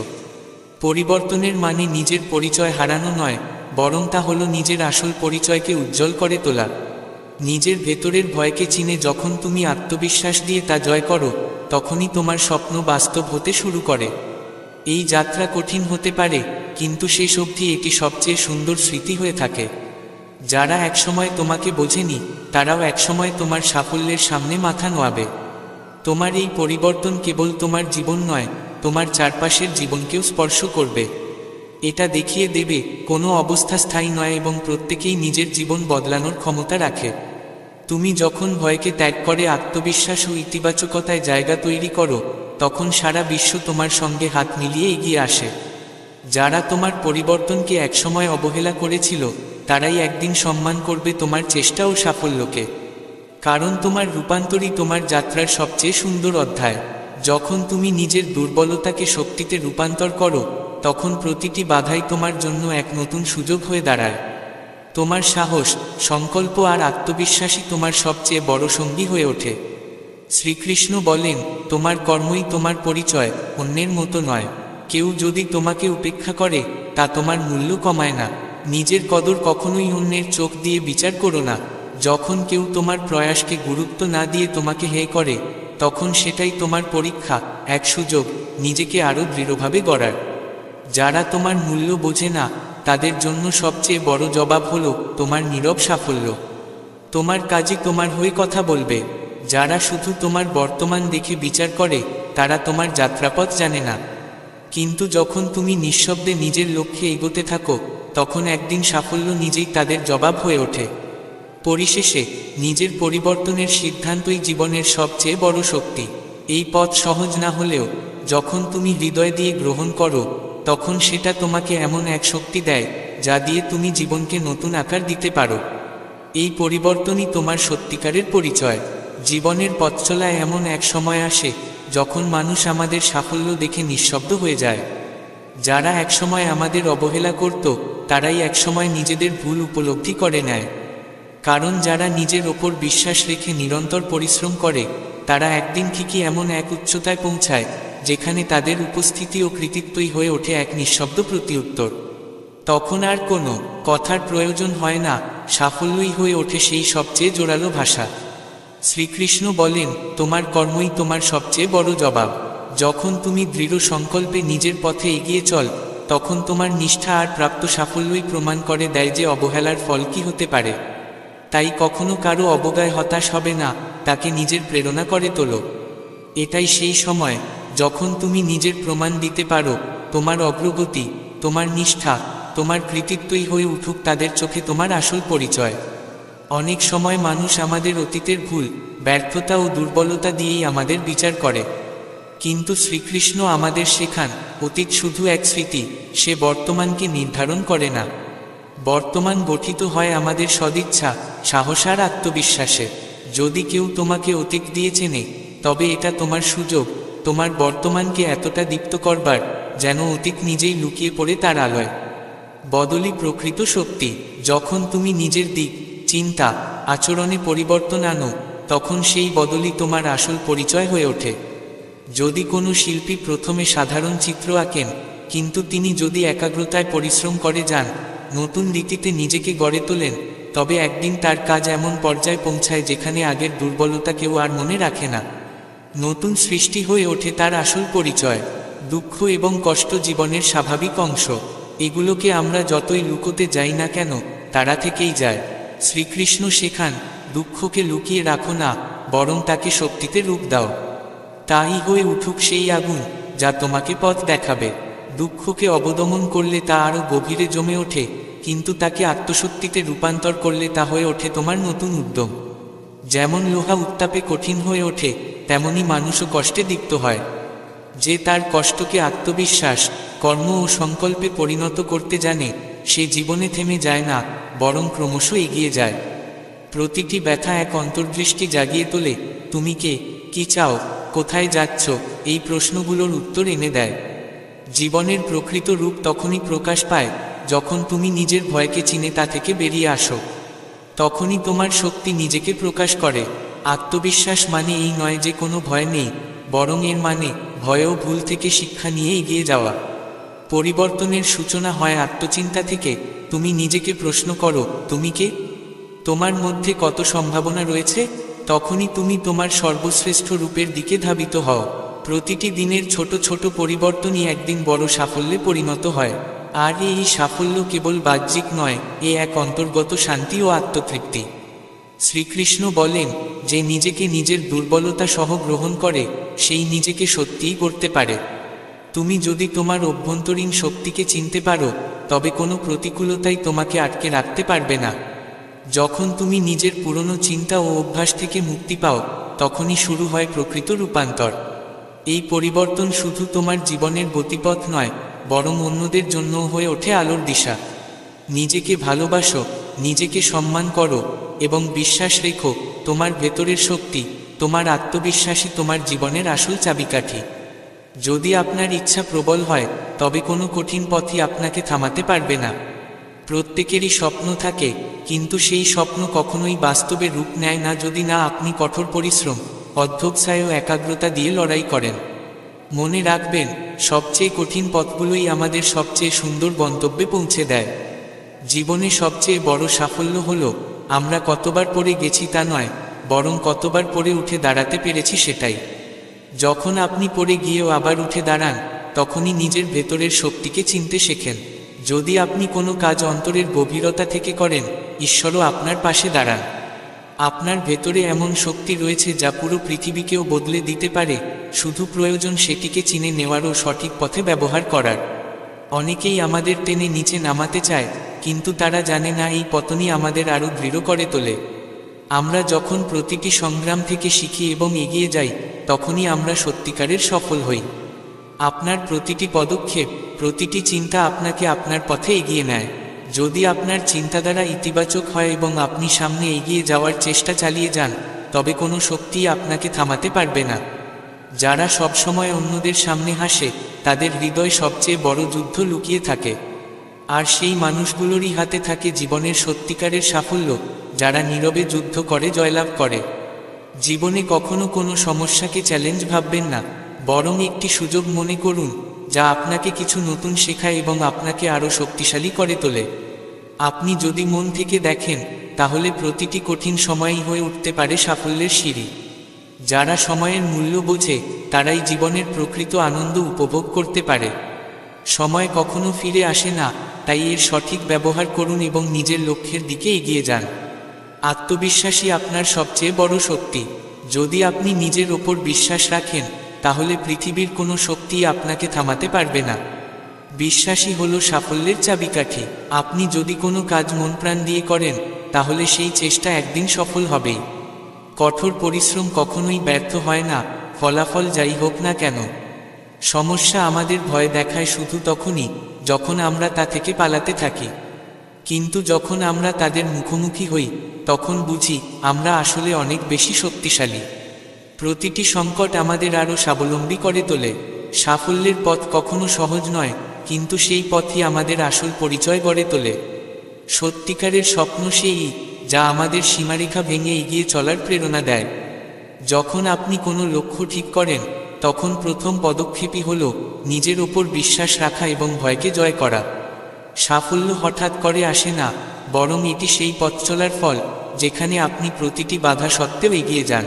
পরিবর্তনের মানে নিজের পরিচয় হারানো নয়, বরং তা হলো নিজের আসল পরিচয়কে উজ্জ্বল করে তোলা। নিজের ভেতরের ভয়কে চিনে যখন তুমি আত্মবিশ্বাস দিয়ে তা জয় করো, তখনই তোমার স্বপ্ন বাস্তব হতে শুরু করে। এই যাত্রা কঠিন হতে পারে, কিন্তু শেষ অবধি এটি সবচেয়ে সুন্দর স্মৃতি হয়ে থাকে। যারা একসময় তোমাকে বোঝেনি, তারাও একসময় তোমার সাফল্যের সামনে মাথা নোয়াবে। তোমার এই পরিবর্তন কেবল তোমার জীবন নয়, তোমার চারপাশের জীবনকেও স্পর্শ করবে। এটা দেখিয়ে দেবে কোনো অবস্থা স্থায়ী নয় এবং প্রত্যেকেই নিজের জীবন বদলানোর ক্ষমতা রাখে। তুমি যখন ভয়কে ত্যাগ করে আত্মবিশ্বাস ও ইতিবাচকতায় জায়গা তৈরি করো, তখন সারা বিশ্ব তোমার সঙ্গে হাত মিলিয়ে এগিয়ে আসে। যারা তোমার পরিবর্তনকে একসময় অবহেলা করেছিল, তারাই একদিন সম্মান করবে তোমার চেষ্টা ও সাফল্যকে। কারণ তোমার রূপান্তরই তোমার যাত্রার সবচেয়ে সুন্দর অধ্যায়। যখন তুমি নিজের দুর্বলতাকে শক্তিতে রূপান্তর করো, তখন প্রতিটি বাধাই তোমার জন্য এক নতুন সুযোগ হয়ে দাঁড়ায়। তোমার সাহস, সংকল্প আর আত্মবিশ্বাসই তোমার সবচেয়ে বড় সঙ্গী হয়ে ওঠে। শ্রীকৃষ্ণ বলেন, তোমার কর্মই তোমার পরিচয়, অন্যের মতো নয়। কেউ যদি তোমাকে উপেক্ষা করে, তা তোমার মূল্য কমায় না। নিজের কদর কখনোই অন্যের চোখ দিয়ে বিচার করো না। যখন কেউ তোমার প্রয়াসকে গুরুত্ব না দিয়ে তোমাকে হে করে, তখন সেটাই তোমার পরীক্ষা, এক সুযোগ নিজেকে আরও দৃঢ়ভাবে গড়ার। যারা তোমার মূল্য বোঝে না, তাদের জন্য সবচেয়ে বড় জবাব হলো তোমার নীরব সাফল্য। তোমার কাজই তোমার হয়ে কথা বলবে। যারা শুধু তোমার বর্তমান দেখে বিচার করে, তারা তোমার যাত্রাপথ জানে না। কিন্তু যখন তুমি নিঃশব্দে নিজের লক্ষ্যে এগোতে থাকো, তখন একদিন সাফল্য নিজেই তাদের জবাব হয়ে ওঠে। পরিশেষে, নিজের পরিবর্তনের সিদ্ধান্তই জীবনের সবচেয়ে বড় শক্তি। এই পথ সহজ না হলেও যখন তুমি হৃদয় দিয়ে গ্রহণ করো, তখন সেটা তোমাকে এমন এক শক্তি দেয় যা দিয়ে তুমি জীবনকে নতুন আকার দিতে পারো। এই পরিবর্তনই তোমার সত্যিকারের পরিচয়। জীবনের পথচলায় এমন এক সময় আসে যখন মানুষ আমাদের সাফল্য দেখে নিঃশব্দ হয়ে যায়। যারা একসময় আমাদের অবহেলা করত, তারাই একসময় নিজেদের ভুল উপলব্ধি করে নেয়। কারণ যারা নিজের ওপর বিশ্বাস রেখে নিরন্তর পরিশ্রম করে, তারা একদিন ঠিকই এমন এক উচ্চতায় পৌঁছায় যেখানে তাদের উপস্থিতি ও কৃতিত্বই হয়ে ওঠে এক নিঃশব্দ প্রত্যুত্তর। তখন আর কোনো কথার প্রয়োজন হয় না, সাফল্যই হয়ে ওঠে সেই সবচেয়ে জোরালো ভাষা। শ্রীকৃষ্ণ বলেন, তোমার কর্মই তোমার সবচেয়ে বড় জবাব। যখন তুমি দৃঢ় সংকল্পে নিজের পথে এগিয়ে চল, তখন তোমার নিষ্ঠা আর প্রাপ্ত সাফল্যই প্রমাণ করে দেয় যে অবহেলার ফল কী হতে পারে। তাই কখনো কারো অবজ্ঞায় হতাশ হবে না, তাকে নিজের প্রেরণা করে তোলো। এটাই সেই সময় যখন তুমি নিজের প্রমাণ দিতে পারো, তোমার অগ্রগতি, তোমার নিষ্ঠা, তোমার কৃতিত্বই হয়ে উঠুক তাদের চোখে তোমার আসল পরিচয়। অনেক সময় মানুষ আমাদের অতীতের ভুল, ব্যর্থতা ও দুর্বলতা দিয়েই আমাদের বিচার করে। কিন্তু শ্রীকৃষ্ণ আমাদের শেখান, অতীত শুধু এক স্মৃতি, সে বর্তমানকে নির্ধারণ করে না। বর্তমান গঠিত হয় আমাদের সদিচ্ছা, সাহস আর আত্মবিশ্বাসে। যদি কেউ তোমাকে অতীত দিয়ে চেনে, তবে এটা তোমার সুযোগ তোমার বর্তমানকে এতটা দীপ্ত করবার যেন অতীত নিজেই লুকিয়ে পড়ে তার আলোয়। বদলই প্রকৃত শক্তি। যখন তুমি নিজের দিক, চিন্তা, আচরণে পরিবর্তন আনো, তখন সেই বদলই তোমার আসল পরিচয় হয়ে ওঠে। যদি কোনো শিল্পী প্রথমে সাধারণ চিত্র আঁকেন, কিন্তু তিনি যদি একাগ্রতায় পরিশ্রম করে যান, নতুন রীতিতে নিজেকে গড়ে তোলেন, তবে একদিন তার কাজ এমন পর্যায়ে পৌঁছায় যেখানে আগের দুর্বলতা কেউ আর মনে রাখে না। নতুন সৃষ্টি হয়ে ওঠে তার আসল পরিচয়। দুঃখ এবং কষ্ট জীবনের স্বাভাবিক অংশ। এগুলোকে আমরা যতই লুকোতে যাই না কেন, তারা থেকেই যায়। শ্রীকৃষ্ণ শেখান, দুঃখকে লুকিয়ে রাখো না, বরং তাকে শক্তিতে রূপ দাও। তাই হয়ে উঠুক সেই আগুন, যা তোমাকে পথ দেখাবে। দুঃখকে অবদমন করলে তা আরও গভীরে জমে ওঠে, কিন্তু তাকে আত্মশক্তিতে রূপান্তর করলে তা হয়ে ওঠে তোমার নতুন উদ্যম। যেমন লোহা উত্তাপে কঠিন হয়ে ওঠে, তেমনি মানুষও কষ্টে দীপ্ত হয়। যে তার কষ্টকে আত্মবিশ্বাস, কর্ম ও সংকল্পে পরিণত করতে জানে, সে জীবনে থেমে যায় না, বরং ক্রমশ এগিয়ে যায়। প্রতিটি ব্যথা এক অন্তর্দৃষ্টি জাগিয়ে তোলে। তুমি কে, কি চাও, কোথায় যাচ্ছ, এই প্রশ্নগুলোর উত্তর এনে দেয়। জীবনের প্রকৃত রূপ তখনই প্রকাশ পায় যখন তুমি নিজের ভয়কে চিনে তা থেকে বেরিয়ে আসো। তখনই তোমার শক্তি নিজেকে প্রকাশ করে। আত্মবিশ্বাস মানে এই নয় যে কোনো ভয় নেই, বরং এর মানে ভয় ও ভুল থেকে শিক্ষা নিয়ে এগিয়ে যাওয়া। পরিবর্তনের সূচনা হয় আত্মচিন্তা থেকে। তুমি নিজেকে প্রশ্ন করো, তুমি কে, তোমার মধ্যে কত সম্ভাবনা রয়েছে। তখনই তুমি তোমার সর্বশ্রেষ্ঠ রূপের দিকে ধাবিত হও। প্রতিটি দিনের ছোট ছোট পরিবর্তনই একদিন বড় সাফল্যে পরিণত হয়। আর এই সাফল্য কেবল বাহ্যিক নয়, এ এক অন্তর্গত শান্তি ও আত্মতৃপ্তি। শ্রীকৃষ্ণ বলেন, যে নিজেকে নিজের দুর্বলতা সহ গ্রহণ করে, সেই নিজেকে সত্যিই করতে পারে। তুমি যদি তোমার অভ্যন্তরীণ শক্তিকে চিনতে পারো, তবে কোনো প্রতিকূলতাই তোমাকে আটকে রাখতে পারবে না। যখন তুমি নিজের পুরনো চিন্তা ও অভ্যাস থেকে মুক্তি পাও, তখনই শুরু হয় প্রকৃত রূপান্তর। এই পরিবর্তন শুধু তোমার জীবনের গতিপথ নয়, বরং অন্যদের জন্যও হয়ে ওঠে আলোর দিশা। নিজেকে ভালোবাসো, নিজেকে সম্মান করো এবং বিশ্বাস রেখো, তোমার ভেতরের শক্তি, তোমার আত্মবিশ্বাসী তোমার জীবনের আসল চাবিকাঠি। যদি আপনার ইচ্ছা প্রবল হয়, তবে কোনো কঠিন পথই আপনাকে থামাতে পারবে না। প্রত্যেকেরই স্বপ্ন থাকে, কিন্তু সেই স্বপ্ন কখনোই বাস্তবে রূপ নেয় না যদি না আপনি কঠোর পরিশ্রম, অধ্যবসায় ও একাগ্রতা দিয়ে লড়াই করেন। মনে রাখবেন, সবচেয়ে কঠিন পথগুলোই আমাদের সবচেয়ে সুন্দর গন্তব্যে পৌঁছে দেয়। জীবনে সবচেয়ে বড় সাফল্য হলো আমরা কতবার পড়ে গেছি তা নয়, বরং কতবার পড়ে উঠে দাঁড়াতে পেরেছি সেটাই। যখন আপনি পড়ে গিয়েও আবার উঠে দাঁড়ান, তখনই নিজের ভেতরের শক্তিকে চিনতে শেখেন। যদি আপনি কোনো কাজ অন্তরের গভীরতা থেকে করেন, ঈশ্বরও আপনার পাশে দাঁড়ান। আপনার ভেতরে এমন শক্তি রয়েছে যা পুরো পৃথিবীকেও বদলে দিতে পারে, শুধু প্রয়োজন সেটিকে চিনে নেওয়ার ও সঠিক পথে ব্যবহার করার। অনেকেই আমাদের টেনে নিচে নামাতে চায়, কিন্তু তারা জানে না এই পতনই আমাদের আরও দৃঢ় করে তোলে। আমরা যখন প্রতিটি সংগ্রাম থেকে শিখি এবং এগিয়ে যাই, তখনই আমরা সত্যিকারের সফল হই। আপনার প্রতিটি পদক্ষেপ, প্রতিটি চিন্তা আপনাকে আপনার পথে এগিয়ে নেয়। যদি আপনার চিন্তাধারা ইতিবাচক হয় এবং আপনি সামনে এগিয়ে যাওয়ার চেষ্টা চালিয়ে যান, তবে কোনো শক্তিই আপনাকে থামাতে পারবে না। যারা সবসময় অন্যদের সামনে হাসে, তাদের হৃদয় সবচেয়ে বড় যুদ্ধ লুকিয়ে থাকে। আর সেই মানুষগুলোরই হাতে থাকে জীবনের সত্যিকারের সাফল্য, যারা নীরবে যুদ্ধ করে জয়লাভ করে। জীবনে কখনো কোনো সমস্যাকে চ্যালেঞ্জ ভাববেন না, বরং একটি সুযোগ মনে করুন, যা আপনাকে কিছু নতুন শেখায় এবং আপনাকে আরও শক্তিশালী করে তোলে। আপনি যদি মন থেকে দেখেন, তাহলে প্রতিটি কঠিন সময়ই হয়ে উঠতে পারে সাফল্যের সিঁড়ি। যারা সময়ের মূল্য বোঝে, তারাই জীবনের প্রকৃত আনন্দ উপভোগ করতে পারে। সময় কখনো ফিরে আসে না, তাই এর সঠিক ব্যবহার করুন এবং নিজের লক্ষ্যের দিকে এগিয়ে যান। আত্মবিশ্বাসই আপনার সবচেয়ে বড় শক্তি। যদি আপনি নিজের ওপর বিশ্বাস রাখেন, তাহলে পৃথিবীর কোনো শক্তিই আপনাকে থামাতে পারবে না। বিশ্বাসই হলো সাফল্যের চাবিকাঠি। আপনি যদি কোনো কাজ মন প্রাণ দিয়ে করেন, তাহলে সেই চেষ্টা একদিন সফল হবেই। কঠোর পরিশ্রম কখনোই ব্যর্থ হয় না, ফলাফল যাই হোক না কেন। সমস্যা আমাদের ভয় দেখায় শুধু তখনই, যখন আমরা তা থেকে পালাতে থাকি। কিন্তু যখন আমরা তাদের মুখোমুখি হই, তখন বুঝি আমরা আসলে অনেক বেশি শক্তিশালী। প্রতিটি সংকট আমাদের আরও স্বাবলম্বী করে তোলে। সাফল্যের পথ কখনো সহজ নয়, কিন্তু সেই পথই আমাদের আসল পরিচয় গড়ে তোলে। সত্যিকারের স্বপ্ন সেই, যা আমাদের সীমারেখা ভেঙে এগিয়ে চলার প্রেরণা দেয়। যখন আপনি কোনো লক্ষ্য ঠিক করেন, তখন প্রথম পদক্ষেপই হলো নিজের ওপর বিশ্বাস রাখা এবং ভয়কে জয় করা। সাফল্য হঠাৎ করে আসে না, বরং এটি সেই পথ চলার ফল যেখানে আপনি প্রতিটি বাধা সত্ত্বেও এগিয়ে যান।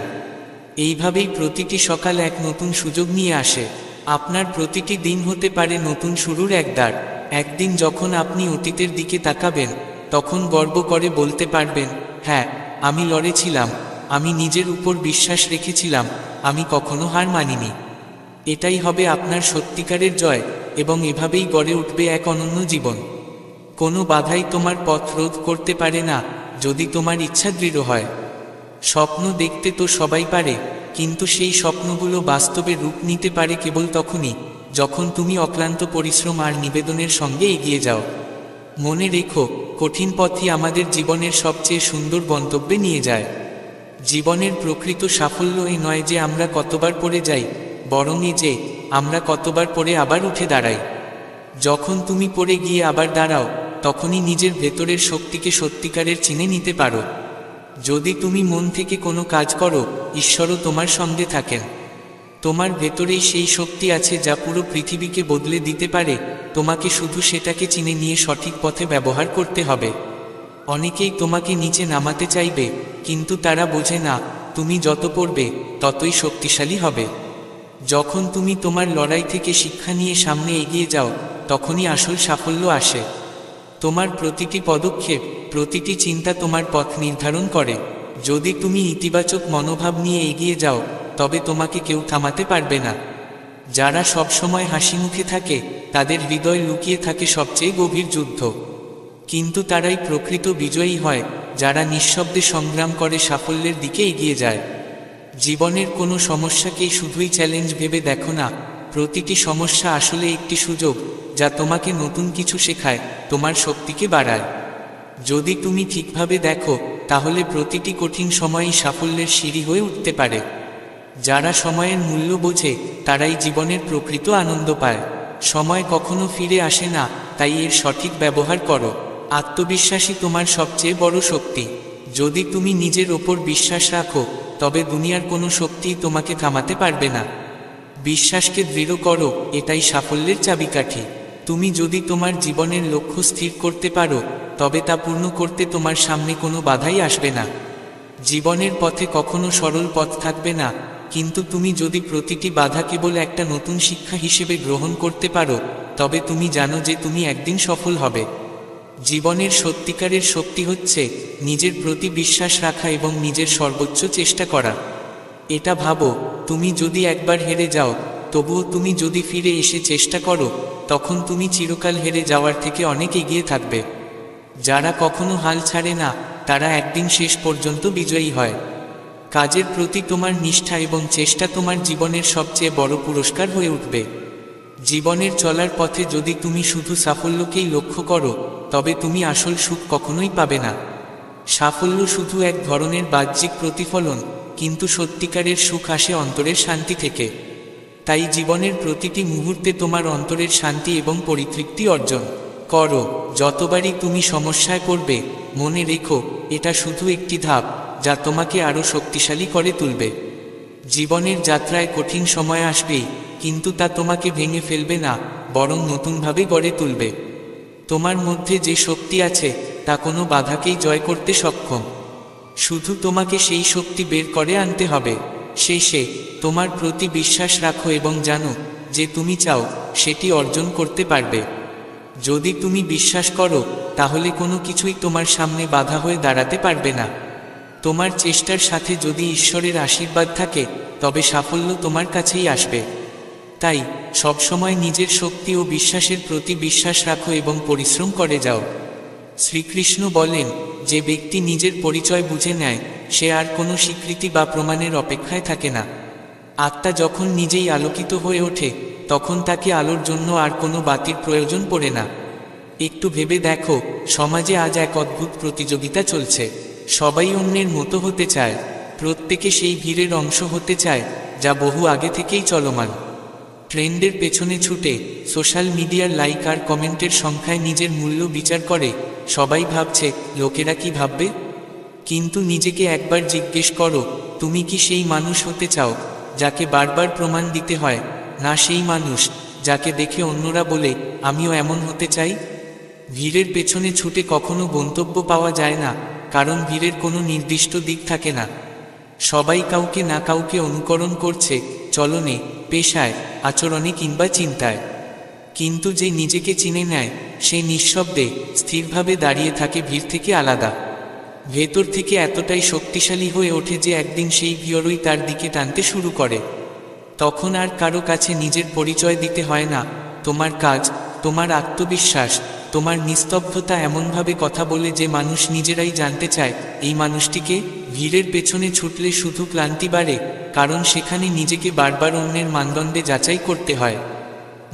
এইভাবেই প্রতিটি সকাল এক নতুন সুযোগ নিয়ে আসে। আপনার প্রতিটি দিন হতে পারে নতুন শুরুর এক দ্বার। একদিন যখন আপনি অতীতের দিকে তাকাবেন, তখন গর্ব করে বলতে পারবেন, হ্যাঁ, আমি লড়েছিলাম, আমি নিজের উপর বিশ্বাস রেখেছিলাম, আমি কখনো হার মানিনি। এটাই হবে আপনার সত্যিকারের জয়, এবং এভাবেই গড়ে উঠবে এক অনন্য জীবন। কোনো বাধাই তোমার পথ রোধ করতে পারে না, যদি তোমার ইচ্ছা দৃঢ় হয়। স্বপ্ন দেখতে তো সবাই পারে, কিন্তু সেই স্বপ্নগুলো বাস্তবে রূপ নিতে পারে কেবল তখনই যখন তুমি অক্লান্ত পরিশ্রম আর নিবেদনের সঙ্গে এগিয়ে যাও। মনে রেখো, কঠিন পথই আমাদের জীবনের সবচেয়ে সুন্দর গন্তব্যে নিয়ে যায়। জীবনের প্রকৃত সাফল্য এ নয় যে আমরা কতবার পড়ে যাই, বরং এ যে আমরা কতবার পড়ে আবার উঠে দাঁড়াই। যখন তুমি পড়ে গিয়ে আবার দাঁড়াও, তখনই নিজের ভেতরের শক্তিকে সত্যিকারের চিনে নিতে পারো। যদি তুমি মন থেকে কোনো কাজ করো, ঈশ্বরও তোমার সঙ্গে থাকেন। তোমার ভেতরেই সেই শক্তি আছে যা পুরো পৃথিবীকে বদলে দিতে পারে, তোমাকে শুধু সেটাকে চিনে নিয়ে সঠিক পথে ব্যবহার করতে হবে। অনেকেই তোমাকে নিচে নামাতে চাইবে, কিন্তু তারা বোঝে না তুমি যত পড়বে ততই শক্তিশালী হবে। যখন তুমি তোমার লড়াই থেকে শিক্ষা নিয়ে সামনে এগিয়ে যাও, তখনই আসল সাফল্য আসে। তোমার প্রতিটি পদক্ষেপ, প্রতিটি চিন্তা তোমার পথ নির্ধারণ করে। যদি তুমি ইতিবাচক মনোভাব নিয়ে এগিয়ে যাও, তবে তোমাকে কেউ থামাতে পারবে না। যারা সবসময় হাসি মুখে থাকে, তাদের হৃদয় লুকিয়ে থাকে সবচেয়ে গভীর যুদ্ধ। কিন্তু তারাই প্রকৃত বিজয়ী হয়, যারা নিঃশব্দে সংগ্রাম করে সাফল্যের দিকে এগিয়ে যায়। জীবনের কোনো সমস্যাকেই শুধুই চ্যালেঞ্জ ভেবে দেখো না, প্রতিটি সমস্যা আসলে একটি সুযোগ, যা তোমাকে নতুন কিছু শেখায়, তোমার শক্তিকে বাড়ায়। যদি তুমি ঠিকভাবে দেখো, তাহলে প্রতিটি কঠিন সময়ই সাফল্যের সিঁড়ি হয়ে উঠতে পারে। যারা সময়ের মূল্য বোঝে, তারাই জীবনের প্রকৃত আনন্দ পায়। সময় কখনো ফিরে আসে না, তাই এর সঠিক ব্যবহার করো। আত্মবিশ্বাসই তোমার সবচেয়ে বড় শক্তি। যদি তুমি নিজের ওপর বিশ্বাস রাখো, তবে দুনিয়ার কোনো শক্তিই তোমাকে থামাতে পারবে না। বিশ্বাসকে দৃঢ় করো, এটাই সাফল্যের চাবিকাঠি। তুমি যদি তোমার জীবনের লক্ষ্য স্থির করতে পারো, তবে তা পূর্ণ করতে তোমার সামনে কোনো বাধাই আসবে না। জীবনের পথে কখনো সরল পথ থাকবে না, কিন্তু তুমি যদি প্রতিটি বাধা কেবল একটা নতুন শিক্ষা হিসেবে গ্রহণ করতে পারো, তবে তুমি জানো যে তুমি একদিন সফল হবে। জীবনের সত্যিকারের শক্তি হচ্ছে নিজের প্রতি বিশ্বাস রাখা এবং নিজের সর্বোচ্চ চেষ্টা করা। এটা ভাবো, তুমি যদি একবার হেরে যাও, তবুও তুমি যদি ফিরে এসে চেষ্টা করো, তখন তুমি চিরকাল হেরে যাওয়ার থেকে অনেক এগিয়ে থাকবে। যারা কখনো হাল ছাড়ে না, তারা একদিন শেষ পর্যন্ত বিজয়ী হয়। কাজের প্রতি তোমার নিষ্ঠা এবং চেষ্টা তোমার জীবনের সবচেয়ে বড় পুরস্কার হয়ে উঠবে। জীবনের চলার পথে যদি তুমি শুধু সাফল্যকেই লক্ষ্য করো, তবে তুমি আসল সুখ কখনোই পাবে না। সাফল্য শুধু এক ধরনের বাহ্যিক প্রতিফলন, কিন্তু সত্যিকারের সুখ আসে অন্তরের শান্তি থেকে। তাই জীবনের প্রতিটি মুহূর্তে তোমার অন্তরের শান্তি এবং পরিতৃপ্তি অর্জন করো। যতবারই তুমি সমস্যায় পড়বে, মনে রেখো, এটা শুধু একটি ধাপ, যা তোমাকে আরও শক্তিশালী করে তুলবে। জীবনের যাত্রায় কঠিন সময় আসবেই, কিন্তু তা তোমাকে ভেঙে ফেলবে না, বরং নতুনভাবে গড়ে তুলবে। তোমার মধ্যে যে শক্তি আছে, তা কোনো বাধাকেই জয় করতে সক্ষম। শুধু তোমাকে সেই শক্তি বের করে আনতে হবে। শেষে, তোমার প্রতি বিশ্বাস রাখো এবং জানো যে তুমি চাও সেটি অর্জন করতে পারবে। যদি তুমি বিশ্বাস করো, তাহলে কোনো কিছুই তোমার সামনে বাধা হয়ে দাঁড়াতে পারবে না। তোমার চেষ্টার সাথে যদি ঈশ্বরের আশীর্বাদ থাকে, তবে সাফল্য তোমার কাছেই আসবে। তাই সবসময় নিজের শক্তি ও বিশ্বাসের প্রতি বিশ্বাস রাখো এবং পরিশ্রম করে যাও। শ্রীকৃষ্ণ বলেন, যে ব্যক্তি নিজের পরিচয় বুঝে নেয়, সে আর কোনো স্বীকৃতি বা প্রমাণের অপেক্ষায় থাকে না। আত্মা যখন নিজেই আলোকিত হয়ে ওঠে, তখন তাকে আলোর জন্য আর কোনো বাতির প্রয়োজন পড়ে না। একটু ভেবে দেখো, সমাজে আজ এক অদ্ভুত প্রতিযোগিতা চলছে। সবাই অন্যের মতো হতে চায়, প্রত্যেকে সেই ভিড়ের অংশ হতে চায়, যা বহু আগে থেকেই চলমান। ট্রেন্ডের পেছনে ছুটে, সোশ্যাল মিডিয়ার লাইক আর কমেন্টের সংখ্যায় নিজের মূল্য বিচার করে সবাই ভাবছে লোকেরা কি ভাববে। কিন্তু নিজেকে একবার জিজ্ঞেস করো, তুমি কি সেই মানুষ হতে চাও যাকে বারবার প্রমাণ দিতে হয়, না সেই মানুষ যাকে দেখে অন্যরা বলে আমিও এমন হতে চাই? ভিড়ের পেছনে ছুটে কখনো গন্তব্য পাওয়া যায় না, কারণ ভিড়ের কোনো নির্দিষ্ট দিক থাকে না। সবাই কাউকে না কাউকে অনুকরণ করছে, চলনে, পেশায়, আচরণে কিংবা চিন্তায়। কিন্তু যে নিজেকে চিনে নেয়, সে নিঃশব্দে স্থিরভাবে দাঁড়িয়ে থাকে, ভিড় থেকে আলাদা। ভেতর থেকে এতটাই শক্তিশালী হয়ে ওঠে যে একদিন সেই ভিড়ই তার দিকে টানতে শুরু করে। তখন আর কারো কাছে নিজের পরিচয় দিতে হয় না। তোমার কাজ, তোমার আত্মবিশ্বাস, তোমার নিস্তব্ধতা এমনভাবে কথা বলে যে মানুষ নিজেরাই জানতে চায় এই মানুষটিকে। ভিড়ের পেছনে ছুটলে শুধু ক্লান্তি বাড়ে, কারণ সেখানে নিজেকে বারবার অন্যের মানদণ্ডে যাচাই করতে হয়।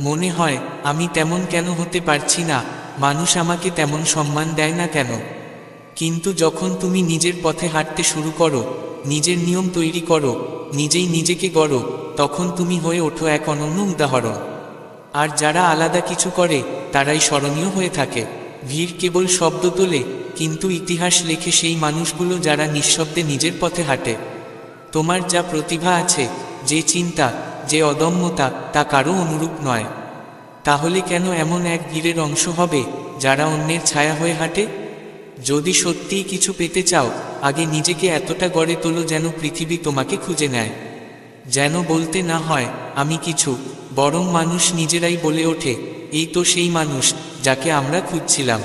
মনে হয়, আমি তেমন কেন হতে পারছি না, মানুষ আমাকে তেমন সম্মান দেয় না কেন? কিন্তু যখন তুমি নিজের পথে হাঁটতে শুরু করো, নিজের নিয়ম তৈরি করো, নিজেই নিজেকে গড়ো, তখন তুমি হয়ে ওঠো এক অনন্য উদাহরণ। আর যারা আলাদা কিছু করে তারাই স্মরণীয় হয়ে থাকে। ভিড় কেবল শব্দ তোলে, কিন্তু ইতিহাস লেখে সেই মানুষগুলো যারা নিঃশব্দে নিজের পথে হাঁটে। তোমার যা প্রতিভা আছে, যে চিন্তা, যে অদম্যতা, তা কারো অনুরূপ নয়। তাহলে কেন এমন এক ভিড়ের অংশ হবে যারা অন্যের ছায়া হয়ে হাঁটে? যদি সত্যিই কিছু পেতে চাও, আগে নিজেকে এতটা গড়ে তোলো যেন পৃথিবী তোমাকে খুঁজে নেয়। যেন বলতে না হয় আমি কিছু, বরং মানুষ নিজেরাই বলে ওঠে, এই তো সেই মানুষ যাকে আমরা খুঁজছিলাম।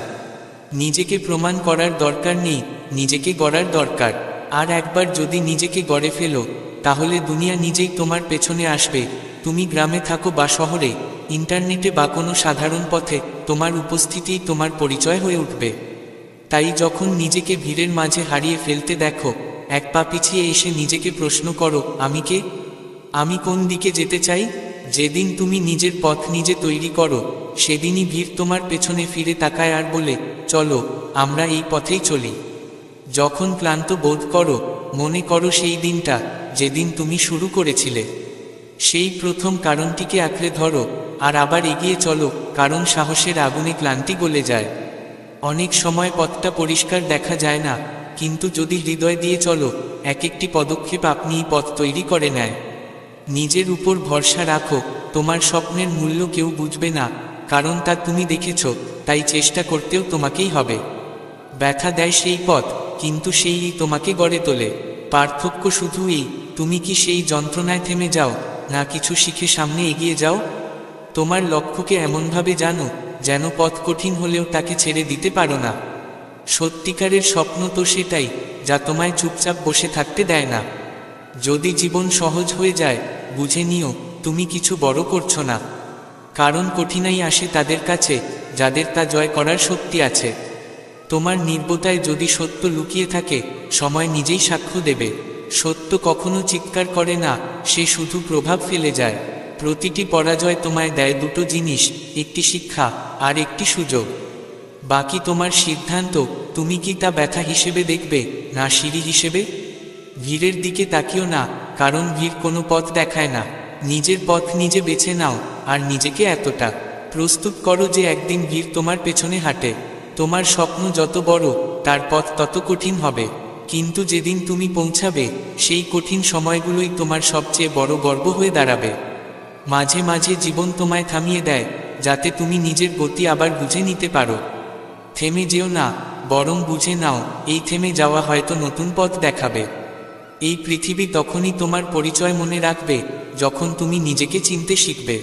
নিজেকে প্রমাণ করার দরকার নেই, নিজেকে গড়ার দরকার। আর একবার যদি নিজেকে গড়ে ফেলো, তাহলে দুনিয়া নিজেই তোমার পেছনে আসবে। তুমি গ্রামে থাকো বা শহরে, ইন্টারনেটে বা কোনো সাধারণ পথে, তোমার উপস্থিতিই তোমার পরিচয় হয়ে উঠবে। তাই যখন নিজেকে ভিড়ের মাঝে হারিয়ে ফেলতে দেখো, এক পা পিছিয়ে এসে নিজেকে প্রশ্ন করো, আমি কে? আমি কোন দিকে যেতে চাই? যেদিন তুমি নিজের পথ নিজে তৈরি করো, সেদিনই ভিড় তোমার পেছনে ফিরে তাকায় আর বলে, চলো আমরা এই পথেই চলি। যখন ক্লান্ত বোধ করো, মনে করো সেই দিনটা যেদিন তুমি শুরু করেছিলে। সেই প্রথম কারণটিকে আঁকড়ে ধরো আর আবার এগিয়ে চলো, কারণ সাহসের আগুনে ক্লান্তি গলে যায়। অনেক সময় পথটা পরিষ্কার দেখা যায় না, কিন্তু যদি হৃদয় দিয়ে চলো, এক একটি পদক্ষেপ আপনিই পথ তৈরি করে নেয়। নিজের উপর ভরসা রাখো, তোমার স্বপ্নের মূল্য কেউ বুঝবে না, কারণ তা তুমি দেখেছ, তাই চেষ্টা করতেও তোমাকেই হবে। ব্যথা দেয় সেই পথ, কিন্তু সেই তোমাকে গড়ে তোলে। পার্থক্য শুধু এই, তুমি কি সেই যন্ত্রণায় থেমে যাও, না কিছু শিখে সামনে এগিয়ে যাও। তোমার লক্ষ্যকে এমনভাবে জানো যেন পথ কঠিন হলেও তাকে ছেড়ে দিতে পারো না। সত্যিকারের স্বপ্ন তো সেটাই, যা তোমায় চুপচাপ বসে থাকতে দেয় না। যদি জীবন সহজ হয়ে যায়, বুঝে নিও তুমি কিছু বড় করছো না। কারণ কঠিনাই আসে তাদের কাছে যাদের তা জয় করার শক্তি আছে। তোমার নির্বতায় যদি সত্য লুকিয়ে থাকে, সময় নিজেই সাক্ষ্য দেবে। সত্য কখনো চিৎকার করে না, সে শুধু প্রভাব ফেলে যায়। প্রতিটি পরাজয় তোমায় দেয় দুটো জিনিস, একটি শিক্ষা আর একটি সুযোগ। বাকি তোমার সিদ্ধান্ত, তুমি কি তা ব্যথা হিসেবে দেখবে না সিঁড়ি হিসেবে। ভিড়ের দিকে তাকিও না, কারণ ভিড় কোনো পথ দেখায় না। নিজের পথ নিজে বেছে নাও, আর নিজেকে এতটা প্রস্তুত করো যে একদিন ভিড় তোমার পেছনে হাঁটে। তোমার স্বপ্ন যত বড়, তার পথ তত কঠিন হবে, কিন্তু যেদিন তুমি পৌঁছাবে, সেই কঠিন সময়গুলোই তোমার সবচেয়ে বড় গর্ব হয়ে দাঁড়াবে। মাঝে মাঝে জীবন তোমায় থামিয়ে দেয়, যাতে তুমি নিজের গতি আবার বুঝে নিতে পারো। থেমে যেও না, বরং বুঝে নাও, এই থেমে যাওয়া হয়তো নতুন পথ দেখাবে। এই পৃথিবী তখনই তোমার পরিচয় মনে রাখবে, যখন তুমি নিজেকে চিনতে শিখবে।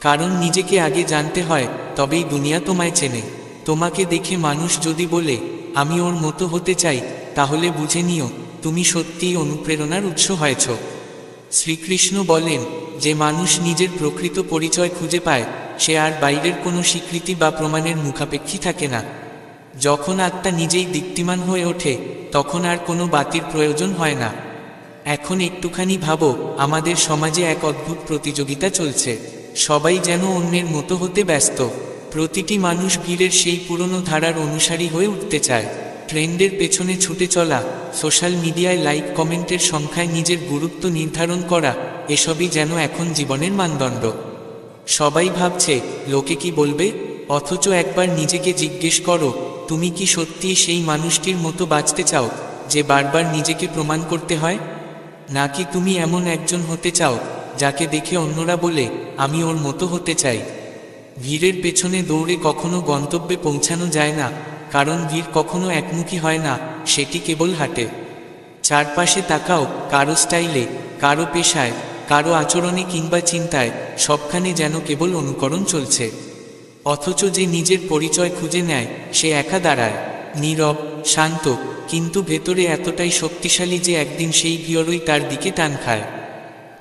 কারণ নিজেকে আগে জানতে হয়, তবেই দুনিয়া তোমায় চেনে। তোমাকে দেখে মানুষ যদি বলে, আমি ওর মতো হতে চাই, তাহলে বুঝে নিও তুমি সত্যিই অনুপ্রেরণার উৎস হয়েছ। শ্রীকৃষ্ণ বলেন, যে মানুষ নিজের প্রকৃত পরিচয় খুঁজে পায়, সে আর বাইরের কোনো স্বীকৃতি বা প্রমাণের মুখাপেক্ষী থাকে না। যখন আত্মা নিজেই দীপ্তিমান হয়ে ওঠে, তখন আর কোনো বাতির প্রয়োজন হয় না। এখন একটুখানি ভাবো, আমাদের সমাজে এক অদ্ভুত প্রতিযোগিতা চলছে। সবাই যেন অন্যের মতো হতে ব্যস্ত। প্রতিটি মানুষ ভিড়ের সেই পুরনো ধারার অনুসারী হয়ে উঠতে চায়। ট্রেন্ডের পেছনে ছুটে চলা, সোশ্যাল মিডিয়ায় লাইক কমেন্টের সংখ্যায় নিজের গুরুত্ব নির্ধারণ করা, এসবই যেন এখন জীবনের মানদণ্ড। সবাই ভাবছে লোকে কি বলবে, অথচ একবার নিজেকে জিজ্ঞেস করো, তুমি কি সত্যিই সেই মানুষটির মতো বাঁচতে চাও যে বারবার নিজেকে প্রমাণ করতে হয়? নাকি তুমি এমন একজন হতে চাও যাকে দেখে অন্যরা বলে, আমি ওর মতো হতে চাই। ভিড়ের পেছনে দৌড়ে কখনো গন্তব্যে পৌঁছানো যায় না, কারণ ভিড় কখনো একমুখী হয় না, সেটি কেবল হাঁটে। চারপাশে তাকাও, কারো স্টাইলে, কারো পেশায়, কারো আচরণে কিংবা চিন্তায়, সবখানে যেন কেবল অনুকরণ চলছে। অথচ যে নিজের পরিচয় খুঁজে নেয়, সে একা দাঁড়ায়, নীরব, শান্ত, কিন্তু ভেতরে এতটাই শক্তিশালী যে একদিন সেই ভিড়ই তার দিকে টান খায়।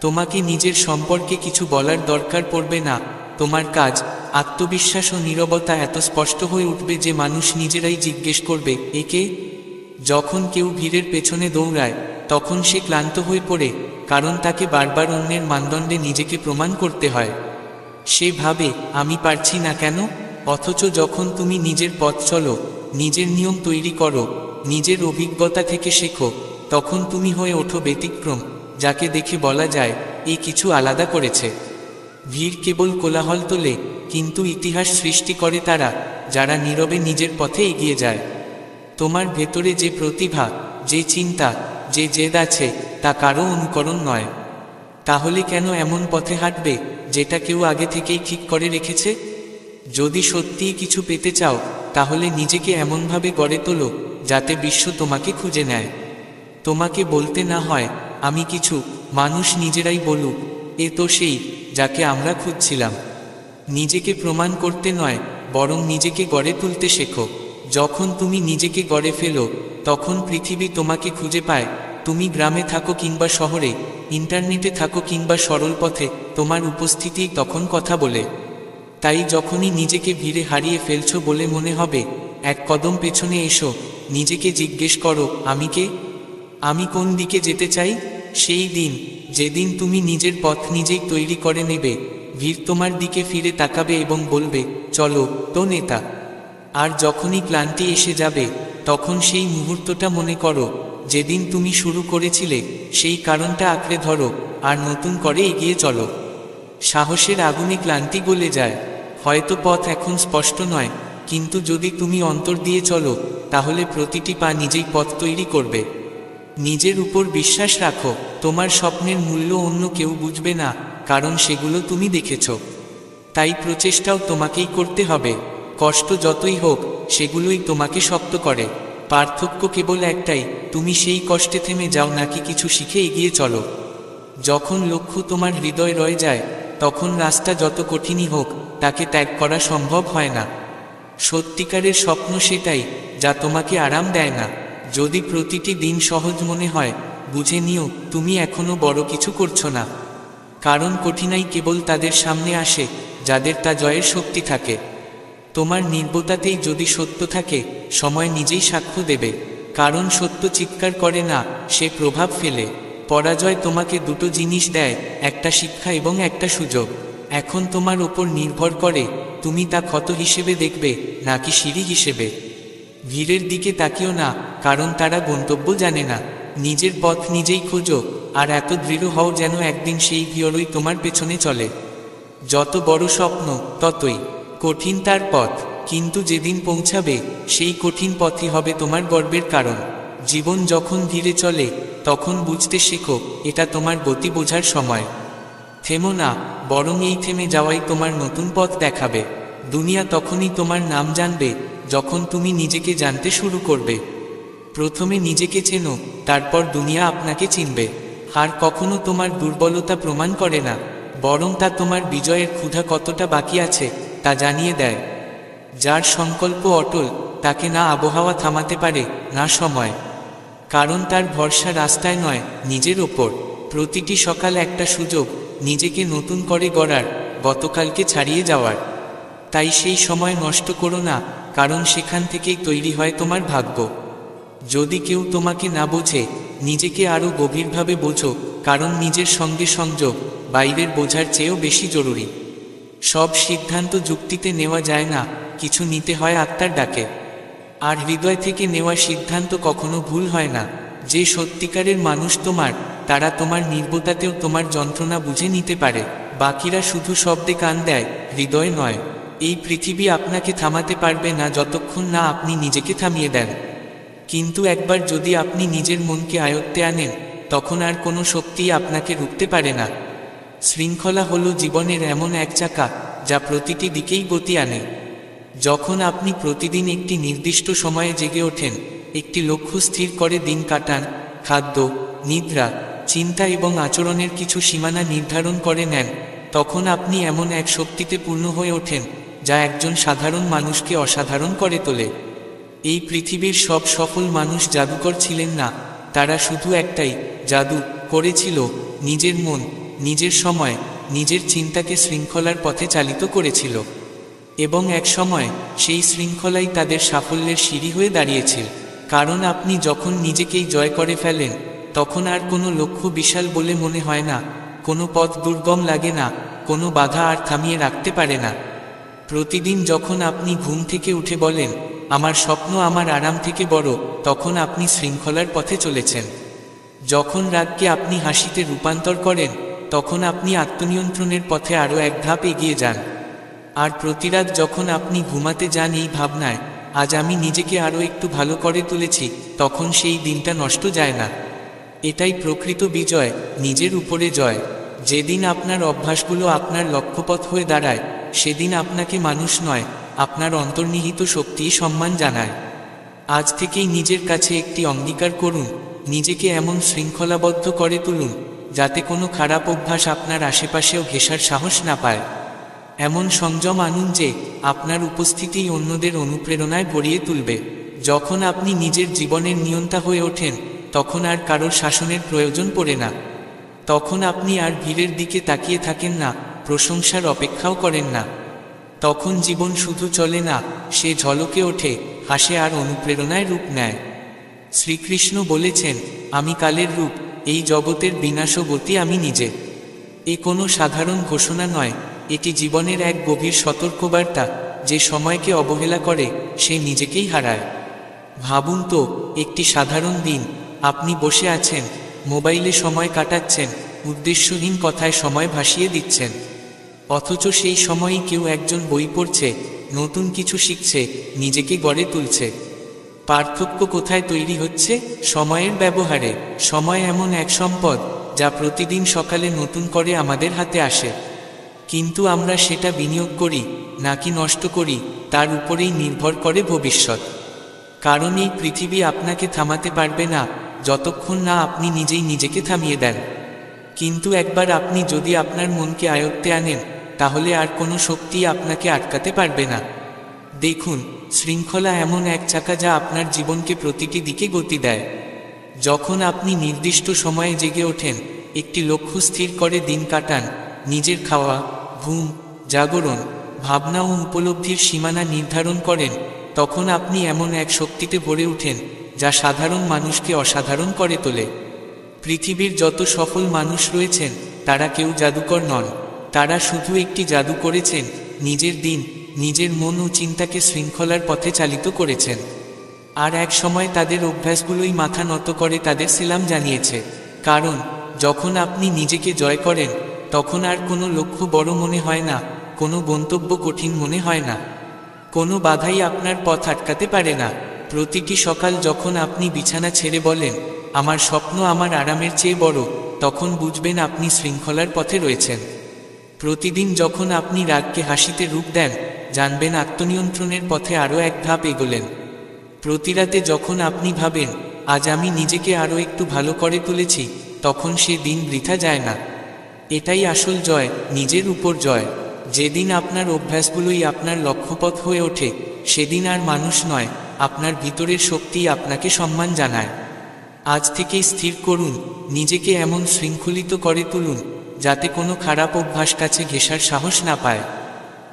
তোমাকে নিজের সম্পর্কে কিছু বলার দরকার পড়বে না। তোমার কাজ, আত্মবিশ্বাস ও নীরবতা এত স্পষ্ট হয়ে উঠবে যে মানুষ নিজেরাই জিজ্ঞেস করবে, একে? যখন কেউ ভিড়ের পেছনে দৌড়ায়, তখন সে ক্লান্ত হয়ে পড়ে, কারণ তাকে বারবার অন্যের মানদণ্ডে নিজেকে প্রমাণ করতে হয়। সে ভাবে, আমি পারছি না কেন? অথচ যখন তুমি নিজের পথ চলো, নিজের নিয়ম তৈরি করো, নিজের অভিজ্ঞতা থেকে শেখো, তখন তুমি হয়ে ওঠো ব্যতিক্রম, যাকে দেখে বলা যায়, এ কিছু আলাদা করেছে। ভিড় কেবল কোলাহল তোলে, কিন্তু ইতিহাস সৃষ্টি করে তারা, যারা নীরবে নিজের পথে এগিয়ে যায়। তোমার ভেতরে যে প্রতিভা, যে চিন্তা, যে জেদ আছে, তা কারো অনুকরণ নয়। তাহলে কেন এমন পথে হাঁটবে, যেটা কেউ আগে থেকেই ঠিক করে রেখেছে? যদি সত্যিই কিছু পেতে চাও, তাহলে নিজেকে এমনভাবে গড়ে তোলো, যাতে বিশ্ব তোমাকে খুঁজে নেয়। তোমাকে বলতে না হয়, আমি কিছু, মানুষ নিজেরাই বলুক, এ তো সেই, যাকে আমরা খুঁজছিলাম। নিজেকে প্রমাণ করতে নয়, বরং নিজেকে গড়ে তুলতে শেখো। যখন তুমি নিজেকে গড়ে ফেলো, তখন পৃথিবী তোমাকে খুঁজে পায়। তুমি গ্রামে থাকো কিংবা শহরে, ইন্টারনেটে থাকো কিংবা সরল পথে, তোমার উপস্থিতিই তখন কথা বলে। তাই যখনই নিজেকে ভিড়ে হারিয়ে ফেলছো বলে মনে হবে, এক কদম পেছনে এসো, নিজেকে জিজ্ঞেস করো, আমি কে? আমি কোন দিকে যেতে চাই? সেই দিন, যেদিন তুমি নিজের পথ নিজেই তৈরি করে নেবে, ভিড় তোমার দিকে ফিরে তাকাবে এবং বলবে, চলো তো নেতা। আর যখনই ক্লান্তি এসে যাবে, তখন সেই মুহূর্তটা মনে করো, যেদিন তুমি শুরু করেছিলে, সেই কারণটা আঁকড়ে ধরো, আর নতুন করে এগিয়ে চলো। সাহসের আগুনে ক্লান্তি গলে যায়। হয়তো পথ এখন স্পষ্ট নয়, কিন্তু যদি তুমি অন্তর দিয়ে চলো, তাহলে প্রতিটি পা নিজেই পথ তৈরি করবে। নিজের উপর বিশ্বাস রাখো, তোমার স্বপ্নের মূল্য অন্য কেউ বুঝবে না, কারণ সেগুলো তুমি দেখেছ। তাই প্রচেষ্টাও তোমাকেই করতে হবে। কষ্ট যতই হোক, সেগুলোই তোমাকে শক্ত করে। পার্থক্য কেবল একটাই, তুমি সেই কষ্টে থেমে যাও নাকি কিছু শিখে এগিয়ে চলো। যখন লক্ষ্য তোমার হৃদয় রয়ে যায়, তখন রাস্তা যত কঠিনই হোক, তাকে ত্যাগ করা সম্ভব হয় না। সত্যিকারের স্বপ্ন সেটাই, যা তোমাকে আরাম দেয় না। যদি প্রতিটি দিন সহজ মনে হয়, বুঝে নিও, তুমি এখনো বড় কিছু করছো না। কারণ কঠিনাই কেবল তাদের সামনে আসে, যাদের তা জয়ের শক্তি থাকে। তোমার নির্বতাতেই যদি সত্য থাকে, সময় নিজেই সাক্ষ্য দেবে। কারণ সত্য চিৎকার করে না, সে প্রভাব ফেলে। পরাজয় তোমাকে দুটো জিনিস দেয়, একটা শিক্ষা এবং একটা সুযোগ। এখন তোমার ওপর নির্ভর করে, তুমি তা ক্ষত হিসেবে দেখবে, নাকি সিঁড়ি হিসেবে। ভিড়ের দিকে তাকিও না, কারণ তারা গন্তব্য জানে না। নিজের পথ নিজেই খোঁজো, আর এত দৃঢ় হও যেন একদিন সেই ভিড়ই তোমার পেছনে চলে। যত বড় স্বপ্ন, ততই কঠিন তার পথ, কিন্তু যেদিন পৌঁছাবে, সেই কঠিন পথই হবে তোমার গর্বের কারণ। জীবন যখন ধীরে চলে, তখন বুঝতে শেখো, এটা তোমার গতি বোঝার সময়। থেমো না, বরং এই থেমে যাওয়াই তোমার নতুন পথ দেখাবে। দুনিয়া তখনই তোমার নাম জানবে, যখন তুমি নিজেকে জানতে শুরু করবে। প্রথমে নিজেকে চেনো, তারপর দুনিয়া আপনাকে চিনবে। হার কখনো তোমার দুর্বলতা প্রমাণ করে না, বরং তা তোমার বিজয়ের ক্ষুধা কতটা বাকি আছে, তা জানিয়ে দেয়। যার সংকল্প অটল, তাকে না আবহাওয়া থামাতে পারে, না সময়। কারণ তার ভরসা রাস্তায় নয়, নিজের ওপর। প্রতিটি সকাল একটা সুযোগ, নিজেকে নতুন করে গড়ার, গতকালকে ছাড়িয়ে যাওয়ার। তাই সেই সময় নষ্ট করো না, কারণ সেখান থেকেই তৈরি হয় তোমার ভাগ্য। যদি কেউ তোমাকে না বোঝে, নিজেকে আরও গভীরভাবে বোঝো, কারণ নিজের সঙ্গে সংযোগ, বাইরের বোঝার চেয়েও বেশি জরুরি। সব সিদ্ধান্ত যুক্তিতে নেওয়া যায় না, কিছু নিতে হয় আত্মার ডাকে। আর হৃদয় থেকে নেওয়া সিদ্ধান্ত কখনো ভুল হয় না। যে সত্যিকারের মানুষ তোমার, তারা তোমার নির্বতাতেও তোমার যন্ত্রণা বুঝে নিতে পারে। বাকিরা শুধু শব্দে কান দেয়, হৃদয় নয়। এই পৃথিবী আপনাকে থামাতে পারবে না যতক্ষণ না আপনি নিজেকে থামিয়ে দেন। কিন্তু একবার যদি আপনি নিজের মনকে আয়ত্তে আনেন, তখন আর কোনো শক্তিই আপনাকে রুখতে পারে না। শৃঙ্খলা হলো জীবনের এমন এক চাকা, যা প্রতিটি দিকেই গতি আনে। যখন আপনি প্রতিদিন একটি নির্দিষ্ট সময়ে জেগে ওঠেন, একটি লক্ষ্য স্থির করে দিন কাটান, খাদ্য, নিদ্রা, চিন্তা এবং আচরণের কিছু সীমানা নির্ধারণ করে নেন, তখন আপনি এমন এক শক্তিতে পূর্ণ হয়ে ওঠেন যা একজন সাধারণ মানুষকে অসাধারণ করে তোলে। এই পৃথিবীর সব সফল মানুষ জাদুকর ছিলেন না, তারা শুধু একটাই জাদু করেছিল, নিজের মন, নিজের সময়, নিজের চিন্তাকে শৃঙ্খলার পথে চালিত করেছিল। এবং এক সময় সেই শৃঙ্খলাই তাদের সাফল্যের সিঁড়ি হয়ে দাঁড়িয়েছিল। কারণ আপনি যখন নিজেকেই জয় করে ফেলেন, তখন আর কোনো লক্ষ্য বিশাল বলে মনে হয় না, কোনো পথ দুর্গম লাগে না, কোনো বাধা আর থামিয়ে রাখতে পারে না। প্রতিদিন যখন আপনি ঘুম থেকে উঠে বলেন, আমার স্বপ্ন আমার আরাম থেকে বড়, তখন আপনি শৃঙ্খলার পথে চলেছেন। যখন রাগকে আপনি হাসিতে রূপান্তর করেন, তখন আপনি আত্মনিয়ন্ত্রণের পথে আরও এক ধাপ এগিয়ে যান। আর প্রতিরাত যখন আপনি ঘুমাতে যান এই ভাবনায়, আজ আমি নিজেকে আরও একটু ভালো করে তুলেছি, তখন সেই দিনটা নষ্ট যায় না। এটাই প্রকৃত বিজয়, নিজের উপরে জয়। যেদিন আপনার অভ্যাসগুলো আপনার লক্ষ্যপথ হয়ে দাঁড়ায়, সেদিন আপনাকে মানুষ নয়, আপনার অন্তর্নিহিত শক্তিই সম্মান জানায়। আজ থেকেই নিজের কাছে একটি অঙ্গীকার করুন, নিজেকে এমন শৃঙ্খলাবদ্ধ করে তুলুন যাতে কোনো খারাপ অভ্যাস আপনার আশেপাশেও ঘেঁষার সাহস না পায়। এমন সংযম আনুন যে আপনার উপস্থিতিই অন্যদের অনুপ্রেরণায় ভরিয়ে তুলবে। যখন আপনি নিজের জীবনের নিয়ন্তা হয়ে ওঠেন, তখন আর কারোর শাসনের প্রয়োজন পড়ে না। তখন আপনি আর ভিড়ের দিকে তাকিয়ে থাকেন না, প্রশংসার অপেক্ষাও করেন না। তখন জীবন শুধু চলে না, সে ঝলকে ওঠে, হাসে আর অনুপ্রেরণায় রূপ নেয়। শ্রীকৃষ্ণ বলেছেন, আমি কালের রূপ, এই জগতের বিনাশ ও গতি আমি নিজে। এ কোনো সাধারণ ঘোষণা নয়, এটি জীবনের এক গভীর সতর্কবার্তা। যে সময়কে অবহেলা করে সে নিজেকেই হারায়। ভাবুন তো, একটি সাধারণ দিন, আপনি বসে আছেন, মোবাইলে সময় কাটাচ্ছেন, উদ্দেশ্যহীন কথায় সময় ভাসিয়ে দিচ্ছেন। অথচ সেই সময়ই কেউ একজন বই পড়ছে, নতুন কিছু শিখছে, নিজেকে গড়ে তুলছে। পার্থক্য কোথায় তৈরি হচ্ছে? সময়ের ব্যবহারে। সময় এমন এক সম্পদ যা প্রতিদিন সকালে নতুন করে আমাদের হাতে আসে। কিন্তু আমরা সেটা বিনিয়োগ করি নাকি নষ্ট করি, তার উপরেই নির্ভর করে ভবিষ্যৎ। কারণ এই পৃথিবী আপনাকে থামাতে পারবে না যতক্ষণ না আপনি নিজেই নিজেকে থামিয়ে দেন। কিন্তু একবার আপনি যদি আপনার মনকে আয়ত্তে আনেন, তাহলে আর কোনো শক্তি আপনাকে আটকাতে পারবে না। দেখুন, শৃঙ্খলা এমন এক চাকা যা আপনার জীবনকে প্রতিটি দিকে গতি দেয়। যখন আপনি নির্দিষ্ট সময়ে জেগে ওঠেন, একটি লক্ষ্য স্থির করে দিন কাটান, নিজের খাওয়া, ঘুম, জাগরণ, ভাবনা ও উপলব্ধির সীমানা নির্ধারণ করেন, তখন আপনি এমন এক শক্তিতে ভরে ওঠেন যা সাধারণ মানুষকে অসাধারণ করে তোলে। পৃথিবীর যত সফল মানুষ রয়েছেন, তারা কেউ জাদুকর নন। তারা শুধু একটি জাদু করেছেন, নিজের দিন, নিজের মন ও চিন্তাকে শৃঙ্খলার পথে চালিত করেছেন। আর এক সময় তাদের অভ্যাসগুলোই মাথা নত করে তাদের সেলাম জানিয়েছে। কারণ যখন আপনি নিজেকে জয় করেন, তখন আর কোনো লক্ষ্য বড় মনে হয় না, কোনো গন্তব্য কঠিন মনে হয় না, কোনো বাধাই আপনার পথ আটকাতে পারে না। প্রতিটি সকাল যখন আপনি বিছানা ছেড়ে বলেন, আমার স্বপ্ন আমার আরামের চেয়ে বড়, তখন বুঝবেন আপনি শৃঙ্খলার পথে রয়েছেন। প্রতিদিন যখন আপনি রাগকে হাসিতে রূপ দেন, জানবেন আত্মনিয়ন্ত্রণের পথে আরও এক ধাপ এগোলেন। প্রতিরাতে যখন আপনি ভাবেন, আজ আমি নিজেকে আরও একটু ভালো করে তুলেছি, তখন সে দিন বৃথা যায় না। এটাই আসল জয়, নিজের উপর জয়। যেদিন আপনার অভ্যাসগুলোই আপনার লক্ষ্যপথ হয়ে ওঠে, সেদিন আর মানুষ নয়, আপনার ভিতরের শক্তি আপনাকে সম্মান জানায়। আজ থেকেই স্থির করুন, নিজেকে এমন শৃঙ্খলিত করে তুলুন যাতে কোনো খারাপ অভ্যাস কাছে ঘেঁষার সাহস না পায়।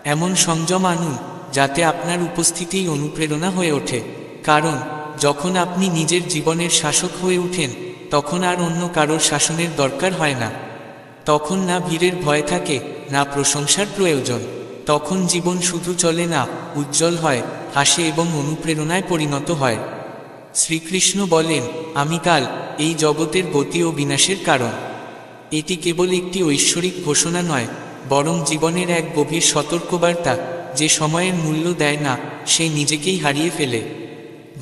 এমন সংযম আনুন যাতে আপনার উপস্থিতিই অনুপ্রেরণা হয়ে ওঠে। কারণ যখন আপনি নিজের জীবনের শাসক হয়ে ওঠেন, তখন আর অন্য কারোর শাসনের দরকার হয় না। তখন না ভিড়ের ভয় থাকে, না প্রশংসার প্রয়োজন। তখন জীবন শুধু চলে না, উজ্জ্বল হয়, হাসে এবং অনুপ্রেরণায় পরিণত হয়। শ্রীকৃষ্ণ বলেন, আমি কাল, এই জগতের গতি ও বিনাশের কারণ। এটি কেবল একটি ঐশ্বরিক ঘোষণা নয়, বরং জীবনের এক গভীর সতর্কবার্তা। যে সময়ের মূল্য দেয় না, সে নিজেকেই হারিয়ে ফেলে।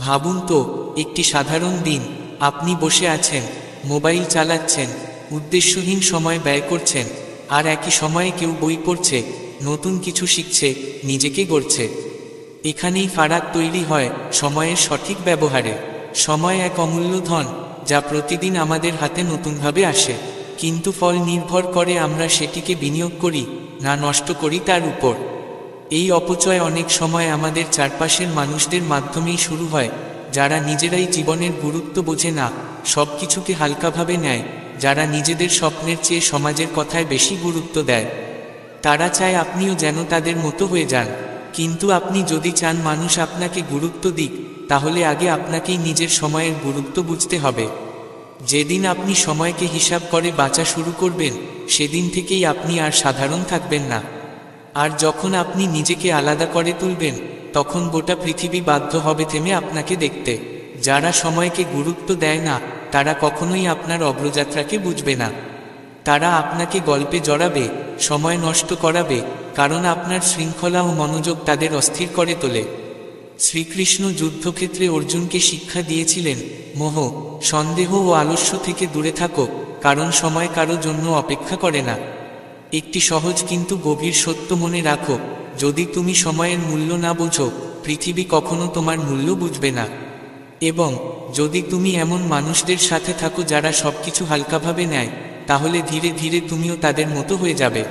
ভাবুন তো, একটি সাধারণ দিন, আপনি বসে আছেন, মোবাইল চালাচ্ছেন, উদ্দেশ্যহীন সময় ব্যয় করছেন, আর একই সময়ে কেউ বই পড়ছে, নতুন কিছু শিখছে, নিজেকে গড়ছে। এখানেই ফারাক তৈরি হয় সময়ের সঠিক ব্যবহারে। সময় এক অমূল্য ধন, যা প্রতিদিন আমাদের হাতে নতুনভাবে আসে, কিন্তু ফল নির্ভর করে আমরা সেটিকে বিনিয়োগ করি না নষ্ট করি তার উপর। এই অপচয় অনেক সময় আমাদের চারপাশের মানুষদের মাধ্যমেই শুরু হয়, যারা নিজেরাই জীবনের গুরুত্ব বোঝে না, সব কিছুকে হালকাভাবে নেয়, যারা নিজেদের স্বপ্নের চেয়ে সমাজের কথায় বেশি গুরুত্ব দেয়। তারা চায় আপনিও যেন তাদের মতো হয়ে যান, কিন্তু আপনি যদি চান মানুষ আপনাকে গুরুত্ব দিক, তাহলে আগে আপনাকেই নিজের সময়ের গুরুত্ব বুঝতে হবে। যেদিন আপনি সময়কে হিসাব করে বাঁচা শুরু করবেন, সেদিন থেকেই আপনি আর সাধারণ থাকবেন না। আর যখন আপনি নিজেকে আলাদা করে তুলবেন, তখন গোটা পৃথিবী বাধ্য হবে থেমে আপনাকে দেখতে। যারা সময়কে গুরুত্ব দেয় না, তারা কখনোই আপনার অগ্রযাত্রাকে বুঝবে না। তারা আপনাকে গল্পে জড়াবে, সময় নষ্ট করাবে, কারণ আপনার শৃঙ্খলা ও মনোযোগ তাদের অস্থির করে তোলে। শ্রীকৃষ্ণ যুদ্ধক্ষেত্রে অর্জুনকে শিক্ষা দিয়েছিলেন, মোহ, সন্দেহ ও আলস্য থেকে দূরে থাকো, কারণ সময় কারো জন্য অপেক্ষা করে না। একটি সহজ কিন্তু গভীর সত্য মনে রাখো, যদি তুমি সময়ের মূল্য না বোঝো, পৃথিবী কখনো তোমার মূল্য বুঝবে না। এবং যদি তুমি এমন মানুষদের সাথে থাকো যারা সবকিছু হালকাভাবে নেয়, তাহলে ধীরে ধীরে তুমিও তাদের মতো হয়ে যাবে।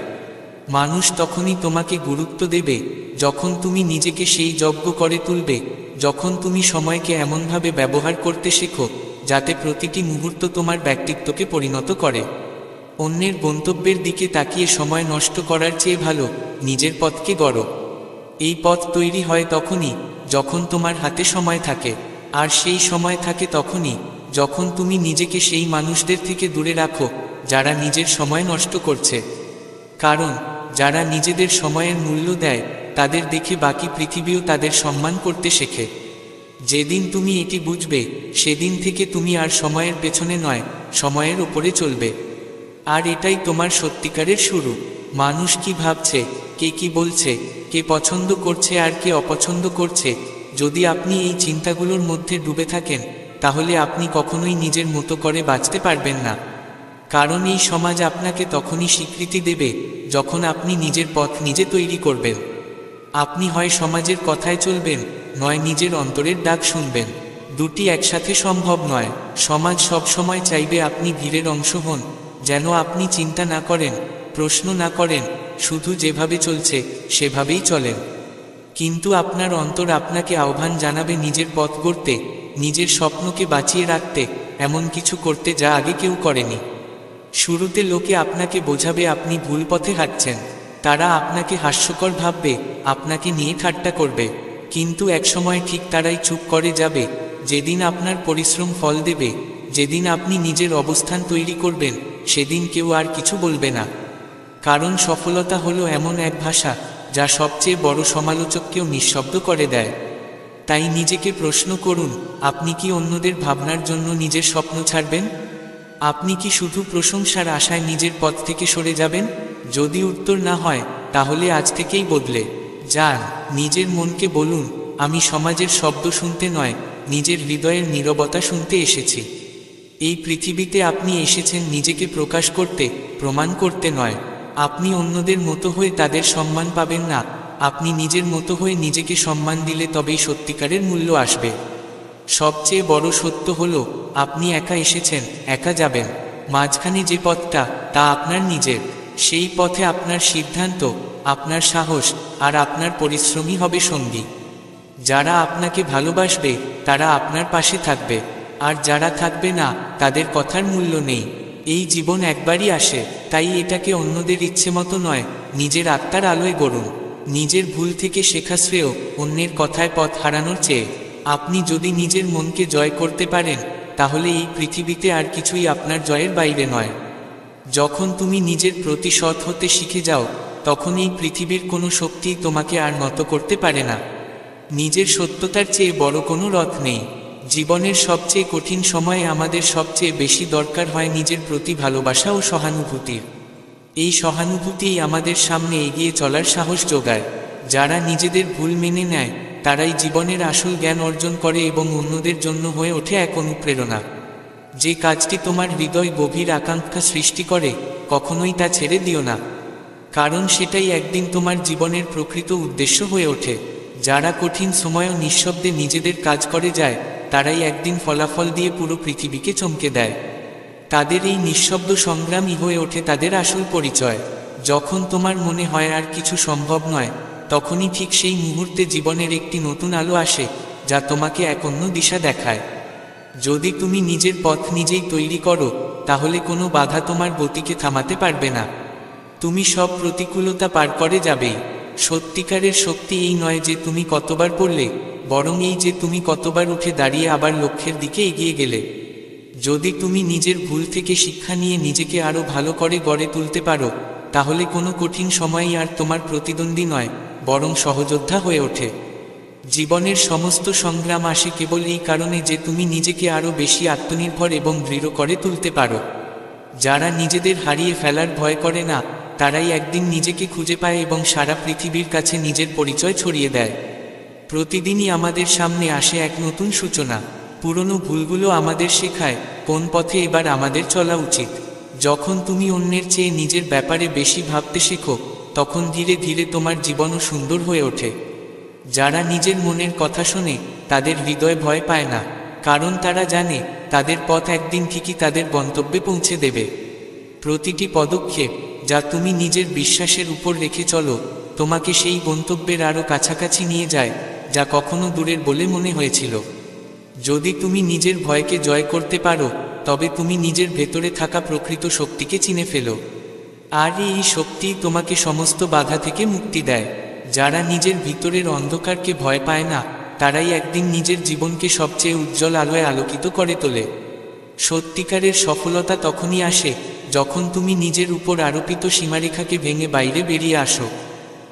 মানুষ তখনই তোমাকে গুরুত্ব দেবে যখন তুমি নিজেকে সেই যোগ্য করে তুলবে, যখন তুমি সময়কে এমনভাবে ব্যবহার করতে শেখো যাতে প্রতিটি মুহূর্ত তোমার ব্যক্তিত্বকে পরিণত করে। অন্যের গন্তব্যের দিকে তাকিয়ে সময় নষ্ট করার চেয়ে ভালো নিজের পথকে গড়ো। এই পথ তৈরি হয় তখনই যখন তোমার হাতে সময় থাকে, আর সেই সময় থাকে তখনই যখন তুমি নিজেকে সেই মানুষদের থেকে দূরে রাখো যারা নিজের সময় নষ্ট করছে। কারণ যারা নিজেদের সময়ের মূল্য দেয়, তাদের দেখে বাকি পৃথিবীও তাদের সম্মান করতে শেখে। যেদিন তুমি এটি বুঝবে, সেদিন থেকে তুমি আর সময়ের পেছনে নয়, সময়ের ওপরে চলবে। আর এটাই তোমার সত্যিকারের শুরু। মানুষ কি ভাবছে, কে কি বলছে, কে পছন্দ করছে আর কে অপছন্দ করছে, যদি আপনি এই চিন্তাগুলোর মধ্যে ডুবে থাকেন, তাহলে আপনি কখনোই নিজের মতো করে বাঁচতে পারবেন না। কারণ এই সমাজ আপনাকে তখনই স্বীকৃতি দেবে যখন আপনি নিজের পথ নিজে তৈরি করবেন। আপনি হয় সমাজের কথায় চলবেন, নয় নিজের অন্তরের ডাক শুনবেন। দুটি একসাথে সম্ভব নয়। সমাজ সবসময় চাইবে আপনি ভিড়ের অংশ হন, যেন আপনি চিন্তা না করেন, প্রশ্ন না করেন, শুধু যেভাবে চলছে সেভাবেই চলেন। কিন্তু আপনার অন্তর আপনাকে আহ্বান জানাবে নিজের পথ গড়তে, নিজের স্বপ্নকে বাঁচিয়ে রাখতে, এমন কিছু করতে যা আগে কেউ করেনি। শুরুতে লোকে আপনাকে বোঝাবে আপনি ভুল পথে হাঁটছেন। তারা আপনাকে হাস্যকর ভাববে, আপনাকে নিয়ে ঠাট্টা করবে। কিন্তু একসময় ঠিক তারাই চুপ করে যাবে। যেদিন আপনার পরিশ্রম ফল দেবে, যেদিন আপনি নিজের অবস্থান তৈরি করবেন, সেদিন কেউ আর কিছু বলবে না। কারণ সফলতা হলো এমন এক ভাষা যা সবচেয়ে বড় সমালোচককেও নিঃশব্দ করে দেয়। তাই নিজেকে প্রশ্ন করুন, আপনি কি অন্যদের ভাবনার জন্য নিজের স্বপ্ন ছাড়বেন? আপনি কি শুধু প্রশংসার আশায় নিজের পথ থেকে সরে যাবেন? যদি উত্তর না হয়, তাহলে আজ থেকেই বদলে যান। নিজের মনকে বলুন, আমি সমাজের শব্দ শুনতে নয়, নিজের হৃদয়ের নীরবতা শুনতে এসেছি। এই পৃথিবীতে আপনি এসেছেন নিজেকে প্রকাশ করতে, প্রমাণ করতে নয়। আপনি অন্যদের মতো হয়ে তাদের সম্মান পাবেন না। আপনি নিজের মতো হয়ে নিজেকে সম্মান দিলে তবেই সত্যিকারের মূল্য আসবে। সবচেয়ে বড় সত্য হলো, আপনি একা এসেছেন, একা যাবেন। মাঝখানে যে পথটা, তা আপনার নিজের। সেই পথে আপনার সিদ্ধান্ত, আপনার সাহস আর আপনার পরিশ্রমই হবে সঙ্গী। যারা আপনাকে ভালোবাসবে তারা আপনার পাশে থাকবে, আর যারা থাকবে না, তাদের কথার মূল্য নেই। এই জীবন একবারই আসে, তাই এটাকে অন্যদের ইচ্ছে মতো নয়, নিজের আত্মার আলোয় গড়ুন। নিজের ভুল থেকে শেখা শ্রেয় অন্যের কথায় পথ হারানোর চেয়ে। আপনি যদি নিজের মনকে জয় করতে পারেন, তাহলে এই পৃথিবীতে আর কিছুই আপনার জয়ের বাইরে নয়। যখন তুমি নিজের প্রতি সৎ হতে শিখে যাও, তখন এই পৃথিবীর কোনো শক্তিই তোমাকে আর নত করতে পারে না। নিজের সত্যতার চেয়ে বড় কোনো রথ নেই। জীবনের সবচেয়ে কঠিন সময়ে আমাদের সবচেয়ে বেশি দরকার হয় নিজের প্রতি ভালোবাসা ও সহানুভূতির। এই সহানুভূতিই আমাদের সামনে এগিয়ে চলার সাহস যোগায়। যারা নিজেদের ভুল মেনে নেয়, তারাই জীবনের আসল জ্ঞান অর্জন করে এবং অন্যদের জন্য হয়ে ওঠে এক অনুপ্রেরণা। যে কাজটি তোমার হৃদয় গভীর আকাঙ্ক্ষা সৃষ্টি করে, কখনোই তা ছেড়ে দিও না। কারণ সেটাই একদিন তোমার জীবনের প্রকৃত উদ্দেশ্য হয়ে ওঠে। যারা কঠিন সময়ও নিঃশব্দে নিজেদের কাজ করে যায়, তারাই একদিন ফলাফল দিয়ে পুরো পৃথিবীকে চমকে দেয়। তাদের এই নিঃশব্দ সংগ্রামই হয়ে ওঠে তাদের আসল পরিচয়। যখন তোমার মনে হয় আর কিছু সম্ভব নয়, তখনই ঠিক সেই মুহূর্তে জীবনের একটি নতুন আলো আসে, যা তোমাকে এক অন্য দিশা দেখায়। যদি তুমি নিজের পথ নিজেই তৈরি করো, তাহলে কোনো বাধা তোমার গতিকে থামাতে পারবে না। তুমি সব প্রতিকূলতা পার করে যাবেই। সত্যিকারের শক্তি এই নয় যে তুমি কতবার পড়লে, বরং এই যে তুমি কতবার উঠে দাঁড়িয়ে আবার লক্ষ্যের দিকে এগিয়ে গেলে। যদি তুমি নিজের ভুল থেকে শিক্ষা নিয়ে নিজেকে আরও ভালো করে গড়ে তুলতে পারো, তাহলে কোনো কঠিন সময়ই আর তোমার প্রতিদ্বন্দ্বী নয়, বরং সহযোদ্ধা হয়ে ওঠে। জীবনের সমস্ত সংগ্রাম আসে কেবল এই কারণে যে তুমি নিজেকে আরও বেশি আত্মনির্ভর এবং দৃঢ় করে তুলতে পারো। যারা নিজেদের হারিয়ে ফেলার ভয় করে না, তারাই একদিন নিজেকে খুঁজে পায় এবং সারা পৃথিবীর কাছে নিজের পরিচয় ছড়িয়ে দেয়। প্রতিদিনই আমাদের সামনে আসে এক নতুন সূচনা। পুরনো ভুলগুলো আমাদের শেখায় কোন পথে এবার আমাদের চলা উচিত। যখন তুমি অন্যের চেয়ে নিজের ব্যাপারে বেশি ভাবতে শেখো, তখন ধীরে ধীরে তোমার জীবনও সুন্দর হয়ে ওঠে। যারা নিজের মনের কথা শোনে, তাদের হৃদয় ভয় পায় না, কারণ তারা জানে তাদের পথ একদিন ঠিকই তাদের গন্তব্যে পৌঁছে দেবে। প্রতিটি পদক্ষেপ যা তুমি নিজের বিশ্বাসের উপর রেখে চলো, তোমাকে সেই গন্তব্যের আরও কাছাকাছি নিয়ে যায়, যা কখনো দূরের বলে মনে হয়েছিল। যদি তুমি নিজের ভয়কে জয় করতে পারো, তবে তুমি নিজের ভেতরে থাকা প্রকৃত শক্তিকে চিনে ফেলো। আর এই শক্তিই তোমাকে সমস্ত বাধা থেকে মুক্তি দেয়। যারা নিজের ভিতরের অন্ধকারকে ভয় পায় না, তারাই একদিন নিজের জীবনকে সবচেয়ে উজ্জ্বল আলোয় আলোকিত করে তোলে। সত্যিকারের সফলতা তখনই আসে যখন তুমি নিজের উপর আরোপিত সীমারেখাকে ভেঙে বাইরে বেরিয়ে আসো।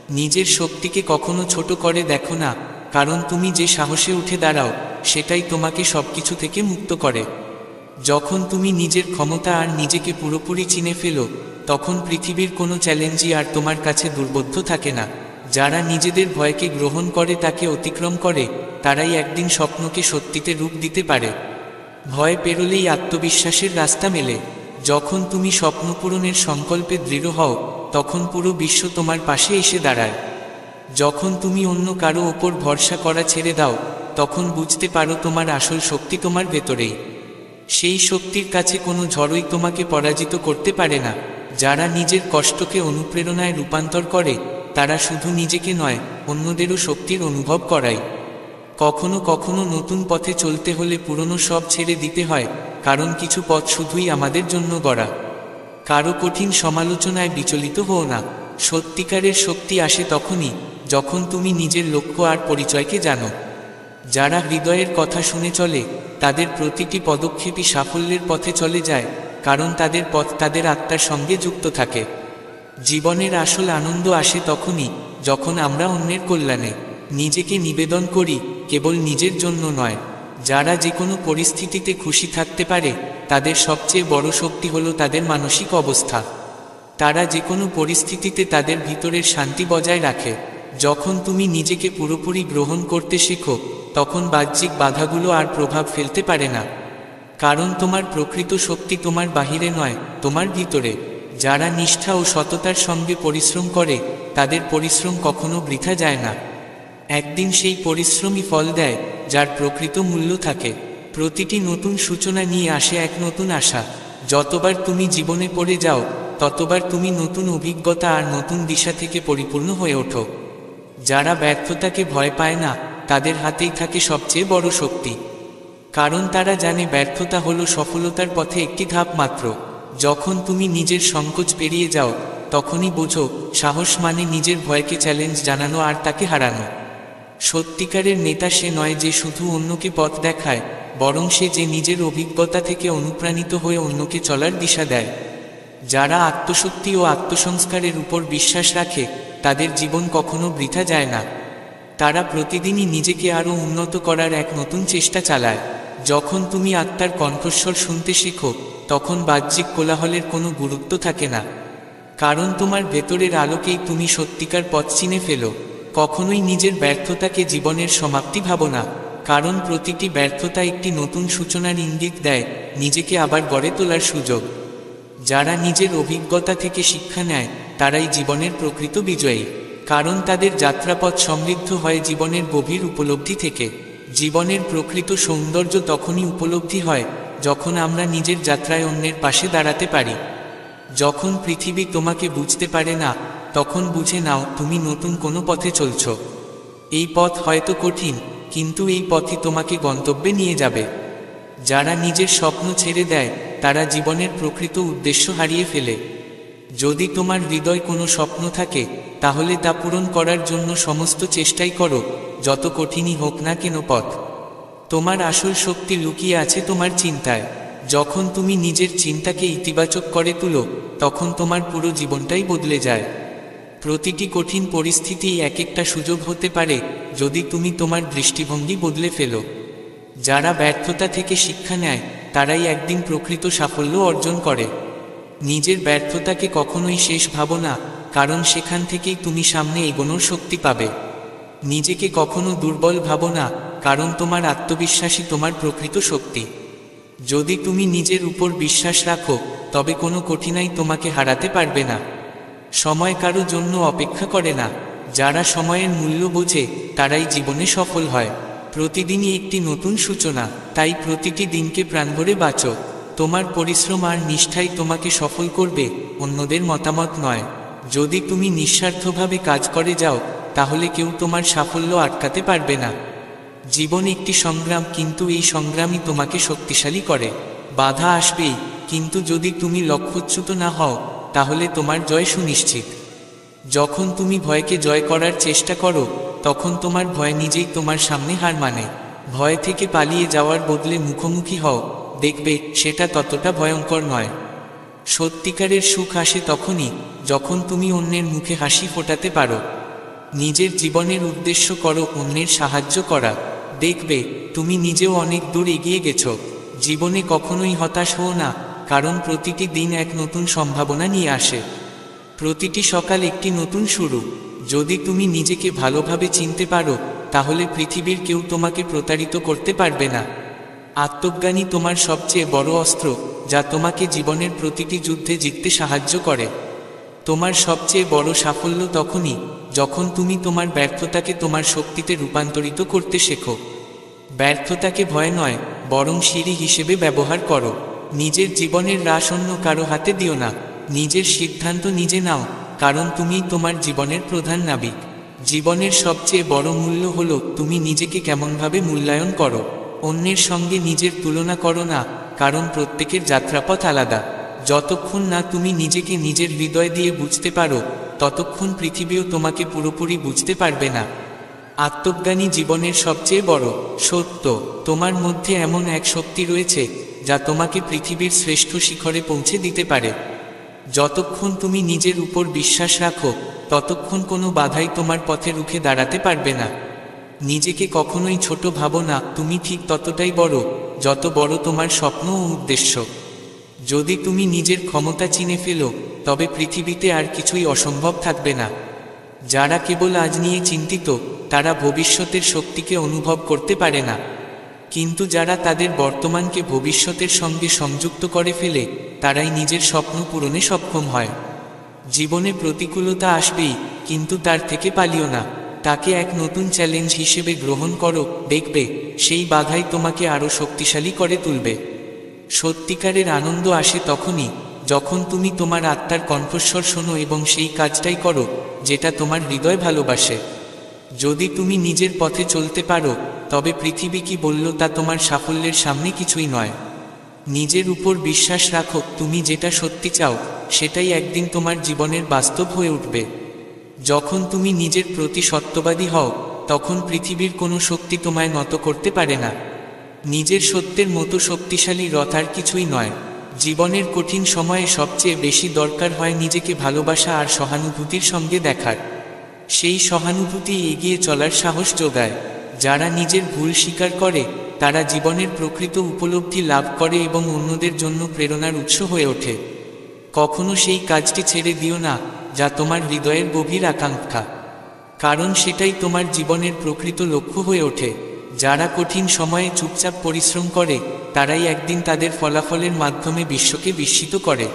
নিজের শক্তিকে কখনো ছোট করে দেখো না, কারণ তুমি যে সাহসে উঠে দাঁড়াও, সেটাই তোমাকে সবকিছু থেকে মুক্ত করে। যখন তুমি নিজের ক্ষমতা আর নিজেকে পুরোপুরি চিনে ফেলো, তখন পৃথিবীর কোনো চ্যালেঞ্জই আর তোমার কাছে দুর্বোধ্য থাকে না। যারা নিজেদের ভয়কে গ্রহণ করে, তাকে অতিক্রম করে, তারাই একদিন স্বপ্নকে সত্যিতে রূপ দিতে পারে। ভয় পেরোলেই আত্মবিশ্বাসের রাস্তা মেলে। যখন তুমি স্বপ্ন পূরণের সংকল্পে দৃঢ় হও, তখন পুরো বিশ্ব তোমার পাশে এসে দাঁড়ায়। যখন তুমি অন্য কারো ওপর ভরসা করা ছেড়ে দাও, তখন বুঝতে পারো তোমার আসল শক্তি তোমার ভেতরেই। সেই শক্তির কাছে কোনো ঝড়ই তোমাকে পরাজিত করতে পারে না। যারা নিজের কষ্টকে অনুপ্রেরণায় রূপান্তর করে, তারা শুধু নিজেকে নয়, অন্যদেরও শক্তির অনুভব করায়। কখনো কখনো নতুন পথে চলতে হলে পুরনো সব ছেড়ে দিতে হয়, কারণ কিছু পথ শুধুই আমাদের জন্য গড়া। কারো কঠিন সমালোচনায় বিচলিত হও না। সত্যিকারের শক্তি আসে তখনই যখন তুমি নিজের লক্ষ্য আর পরিচয়কে জানো। যারা হৃদয়ের কথা শুনে চলে, তাদের প্রতিটি পদক্ষেপই সাফল্যের পথে চলে যায়, কারণ তাদের পথ তাদের আত্মার সঙ্গে যুক্ত থাকে। জীবনের আসল আনন্দ আসে তখনই যখন আমরা অন্যের কল্যাণে নিজেকে নিবেদন করি, কেবল নিজের জন্য নয়। যারা যে কোনো পরিস্থিতিতে খুশি থাকতে পারে, তাদের সবচেয়ে বড় শক্তি হলো তাদের মানসিক অবস্থা। তারা যে কোনো পরিস্থিতিতে তাদের ভিতরের শান্তি বজায় রাখে। যখন তুমি নিজেকে পুরোপুরি গ্রহণ করতে শেখো, তখন বাহ্যিক বাধাগুলো আর প্রভাব ফেলতে পারে না, কারণ তোমার প্রকৃত শক্তি তোমার বাহিরে নয়, তোমার ভিতরে। যারা নিষ্ঠা ও সততার সঙ্গে পরিশ্রম করে, তাদের পরিশ্রম কখনো বৃথা যায় না। একদিন সেই পরিশ্রমই ফল দেয়, যার প্রকৃত মূল্য থাকে। প্রতিটি নতুন সূচনা নিয়ে আসে এক নতুন আশা। যতবার তুমি জীবনে পড়ে যাও, ততবার তুমি নতুন অভিজ্ঞতা আর নতুন দিশা থেকে পরিপূর্ণ হয়ে ওঠো। যারা ব্যর্থতাকে ভয় পায় না, তাদের হাতেই থাকে সবচেয়ে বড় শক্তি, কারণ তারা জানে ব্যর্থতা হলো সফলতার পথে একটি ধাপ মাত্র। যখন তুমি নিজের সংকোচ পেরিয়ে যাও, তখনই বোঝো সাহস মানে নিজের ভয়কে চ্যালেঞ্জ জানানো আর তাকে হারানো। সত্যিকারের নেতা সে নয় যে শুধু অন্যকে পথ দেখায়, বরং সে যে নিজের অভিজ্ঞতা থেকে অনুপ্রাণিত হয়ে অন্যকে চলার দিশা দেয়। যারা আত্মশক্তি ও আত্মসংস্কারের উপর বিশ্বাস রাখে, তাদের জীবন কখনো বৃথা যায় না। তারা প্রতিদিনই নিজেকে আরও উন্নত করার এক নতুন চেষ্টা চালায়। যখন তুমি আত্মার কণ্ঠস্বর শুনতে শেখো, তখন বাহ্যিক কোলাহলের কোনো গুরুত্ব থাকে না, কারণ তোমার ভেতরের আলোকেই তুমি সত্যিকার পথ চিনে ফেলো। কখনোই নিজের ব্যর্থতাকে জীবনের সমাপ্তি ভাবো না, কারণ প্রতিটি ব্যর্থতা একটি নতুন সূচনার ইঙ্গিত দেয়, নিজেকে আবার গড়ে তোলার সুযোগ। যারা নিজের অভিজ্ঞতা থেকে শিক্ষা নেয়, তারাই জীবনের প্রকৃত বিজয়ী, কারণ তাদের যাত্রাপথ সমৃদ্ধ হয় জীবনের গভীর উপলব্ধি থেকে। জীবনের প্রকৃত সৌন্দর্য তখনই উপলব্ধি হয় যখন আমরা নিজের যাত্রায় অন্যের পাশে দাঁড়াতে পারি। যখন পৃথিবী তোমাকে বুঝতে পারে না, তখন বুঝে নাও তুমি নতুন কোনো পথে চলছ। এই পথ হয়তো কঠিন, কিন্তু এই পথই তোমাকে গন্তব্যে নিয়ে যাবে। যারা নিজের স্বপ্ন ছেড়ে দেয় তারা জীবনের প্রকৃত উদ্দেশ্য হারিয়ে ফেলে। যদি তোমার হৃদয় কোনো স্বপ্ন থাকে, তাহলে তা পূরণ করার জন্য সমস্ত চেষ্টাই করো, যত কঠিনই হোক না কেন পথ। তোমার আসল শক্তি লুকিয়ে আছে তোমার চিন্তায়। যখন তুমি নিজের চিন্তাকে ইতিবাচক করে তুলো, তখন তোমার পুরো জীবনটাই বদলে যায়। প্রতিটি কঠিন পরিস্থিতি এক একটা সুযোগ হতে পারে, যদি তুমি তোমার দৃষ্টিভঙ্গি বদলে ফেলো। যারা ব্যর্থতা থেকে শিক্ষা নেয় তারাই একদিন প্রকৃত সাফল্য অর্জন করে। নিজের ব্যর্থতাকে কখনোই শেষ ভাবো না, কারণ সেখান থেকেই তুমি সামনে এগোনোর শক্তি পাবে। নিজেকে কখনো দুর্বল ভাবো না, কারণ তোমার আত্মবিশ্বাসই তোমার প্রকৃত শক্তি। যদি তুমি নিজের উপর বিশ্বাস রাখো, তবে কোনো কঠিনাই তোমাকে হারাতে পারবে না। সময় কারো জন্য অপেক্ষা করে না। যারা সময়ের মূল্য বোঝে তারাই জীবনে সফল হয়। প্রতিদিনই একটি নতুন সূচনা, তাই প্রতিটি দিনকে প্রাণভরে বাঁচো। তোমার পরিশ্রম আর নিষ্ঠাই তোমাকে সফল করবে, অন্যদের মতামত নয়। যদি তুমি নিঃস্বার্থভাবে কাজ করে যাও, তাহলে কেউ তোমার সাফল্য আটকাতে পারবে না। জীবন একটি সংগ্রাম, কিন্তু এই সংগ্রামই তোমাকে শক্তিশালী করে। বাধা আসবেই, কিন্তু যদি তুমি লক্ষ্যচ্যুত না হও, তাহলে তোমার জয় সুনিশ্চিত। যখন তুমি ভয়কে জয় করার চেষ্টা করো, তখন তোমার ভয় নিজেই তোমার সামনে হার মানে। ভয় থেকে পালিয়ে যাওয়ার বদলে মুখোমুখি হও, দেখবে সেটা ততটা ভয়ঙ্কর নয়। সত্যিকারের সুখ আসে তখনই যখন তুমি অন্যের মুখে হাসি ফোটাতে পারো। নিজের জীবনের উদ্দেশ্য করো অন্যের সাহায্য করা, দেখবে তুমি নিজেও অনেক দূর এগিয়ে গেছো। জীবনে কখনোই হতাশ হও না, কারণ প্রতিটি দিন এক নতুন সম্ভাবনা নিয়ে আসে। প্রতিটি সকাল একটি নতুন শুরু। যদি তুমি নিজেকে ভালোভাবে চিনতে পারো, তাহলে পৃথিবীর কেউ তোমাকে প্রতারিত করতে পারবে না। আত্মজ্ঞানই তোমার সবচেয়ে বড় অস্ত্র, যা তোমাকে জীবনের প্রতিটি যুদ্ধে জিততে সাহায্য করে। তোমার সবচেয়ে বড় সাফল্য তখনই যখন তুমি তোমার ব্যর্থতাকে তোমার শক্তিতে রূপান্তরিত করতে শেখো। ব্যর্থতাকে ভয় নয়, বরং সিঁড়ি হিসেবে ব্যবহার করো। নিজের জীবনের রাশ অন্য কারো হাতে দিও না। নিজের সিদ্ধান্ত নিজে নাও, কারণ তুমিই তোমার জীবনের প্রধান নাবিক। জীবনের সবচেয়ে বড় মূল্য হলো তুমি নিজেকে কেমনভাবে মূল্যায়ন করো। অন্যের সঙ্গে নিজের তুলনা করো না, কারণ প্রত্যেকের যাত্রাপথ আলাদা। যতক্ষণ না তুমি নিজেকে নিজের হৃদয় দিয়ে বুঝতে পারো, ততক্ষণ পৃথিবীও তোমাকে পুরোপুরি বুঝতে পারবে না। আত্মজ্ঞানী জীবনের সবচেয়ে বড় সত্য। তোমার মধ্যে এমন এক শক্তি রয়েছে যা তোমাকে পৃথিবীর শ্রেষ্ঠ শিখরে পৌঁছে দিতে পারে। যতক্ষণ তুমি নিজের উপর বিশ্বাস রাখো, ততক্ষণ কোনো বাধাই তোমার পথে রুখে দাঁড়াতে পারবে না। নিজেকে কখনোই ছোট ভাবো না, তুমি ঠিক ততটাই বড় যত বড় তোমার স্বপ্ন ও উদ্দেশ্য। যদি তুমি নিজের ক্ষমতা চিনে ফেলো, তবে পৃথিবীতে আর কিছুই অসম্ভব থাকবে না। যারা কেবল আজ নিয়ে চিন্তিত, তারা ভবিষ্যতের শক্তিকে অনুভব করতে পারে না। কিন্তু যারা তাদের বর্তমানকে ভবিষ্যতের সঙ্গে সংযুক্ত করে ফেলে, তারাই নিজের স্বপ্ন পূরণে সক্ষম হয়। জীবনে প্রতিকূলতা আসবেই, কিন্তু তার থেকে পালিও না। তাকে এক নতুন চ্যালেঞ্জ হিসেবে গ্রহণ করো, দেখবে সেই বাধাই তোমাকে আরও শক্তিশালী করে তুলবে। সত্যিকারের আনন্দ আসে তখনই যখন তুমি তোমার আত্মার কণ্ঠস্বর শোনো এবং সেই কাজটাই করো যেটা তোমার হৃদয় ভালোবাসে। যদি তুমি নিজের পথে চলতে পারো, তবে পৃথিবী কি বলল তা তোমার সাফল্যের সামনে কিছুই নয়। নিজের উপর বিশ্বাস রাখো, তুমি যেটা সত্যি চাও সেটাই একদিন তোমার জীবনের বাস্তব হয়ে উঠবে। যখন তুমি নিজের প্রতি সত্যবাদী হও, তখন পৃথিবীর কোনো শক্তি তোমায় নত করতে পারে না। নিজের সত্যের মতো শক্তিশালী রথ আর কিছুই নয়। জীবনের কঠিন সময়ে সবচেয়ে বেশি দরকার হয় নিজেকে ভালোবাসা আর সহানুভূতির সঙ্গে দেখার। সেই সহানুভূতি এগিয়ে চলার সাহস যোগায়। যারা নিজের ভুল স্বীকার করে, তারা জীবনের প্রকৃত উপলব্ধি লাভ করে এবং অন্যদের জন্য প্রেরণার উৎস হয়ে ওঠে। কখনো সেই কাজটি ছেড়ে দিও না যা তোমার হৃদয়ের গভীর আকাঙ্ক্ষা, কারণ সেটাই তোমার জীবনের প্রকৃত লক্ষ্য হয়ে ওঠে। যারা কঠিন সময়ে চুপচাপ পরিশ্রম করে, তারাই একদিন তাদের ফলাফলের মাধ্যমে বিশ্বকে বিস্মিত করে।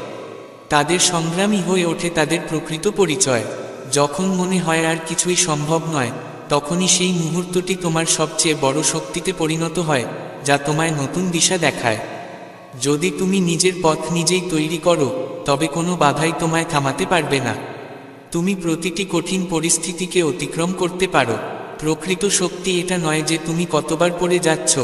তাদের সংগ্রামই হয়ে ওঠে তাদের প্রকৃত পরিচয়। যখন মনে হয় আর কিছুই সম্ভব নয়, তখনই সেই মুহূর্তটি তোমার সবচেয়ে বড় শক্তিতে পরিণত হয়, যা তোমায় নতুন দিশা দেখায়। যদি তুমি নিজের পথ নিজেই তৈরি করো, তবে কোনো বাধাই তোমায় থামাতে পারবে না। তুমি প্রতিটি কঠিন পরিস্থিতিকে অতিক্রম করতে পারো। প্রকৃত শক্তি এটা নয় যে তুমি কতবার পড়ে যাচ্ছ,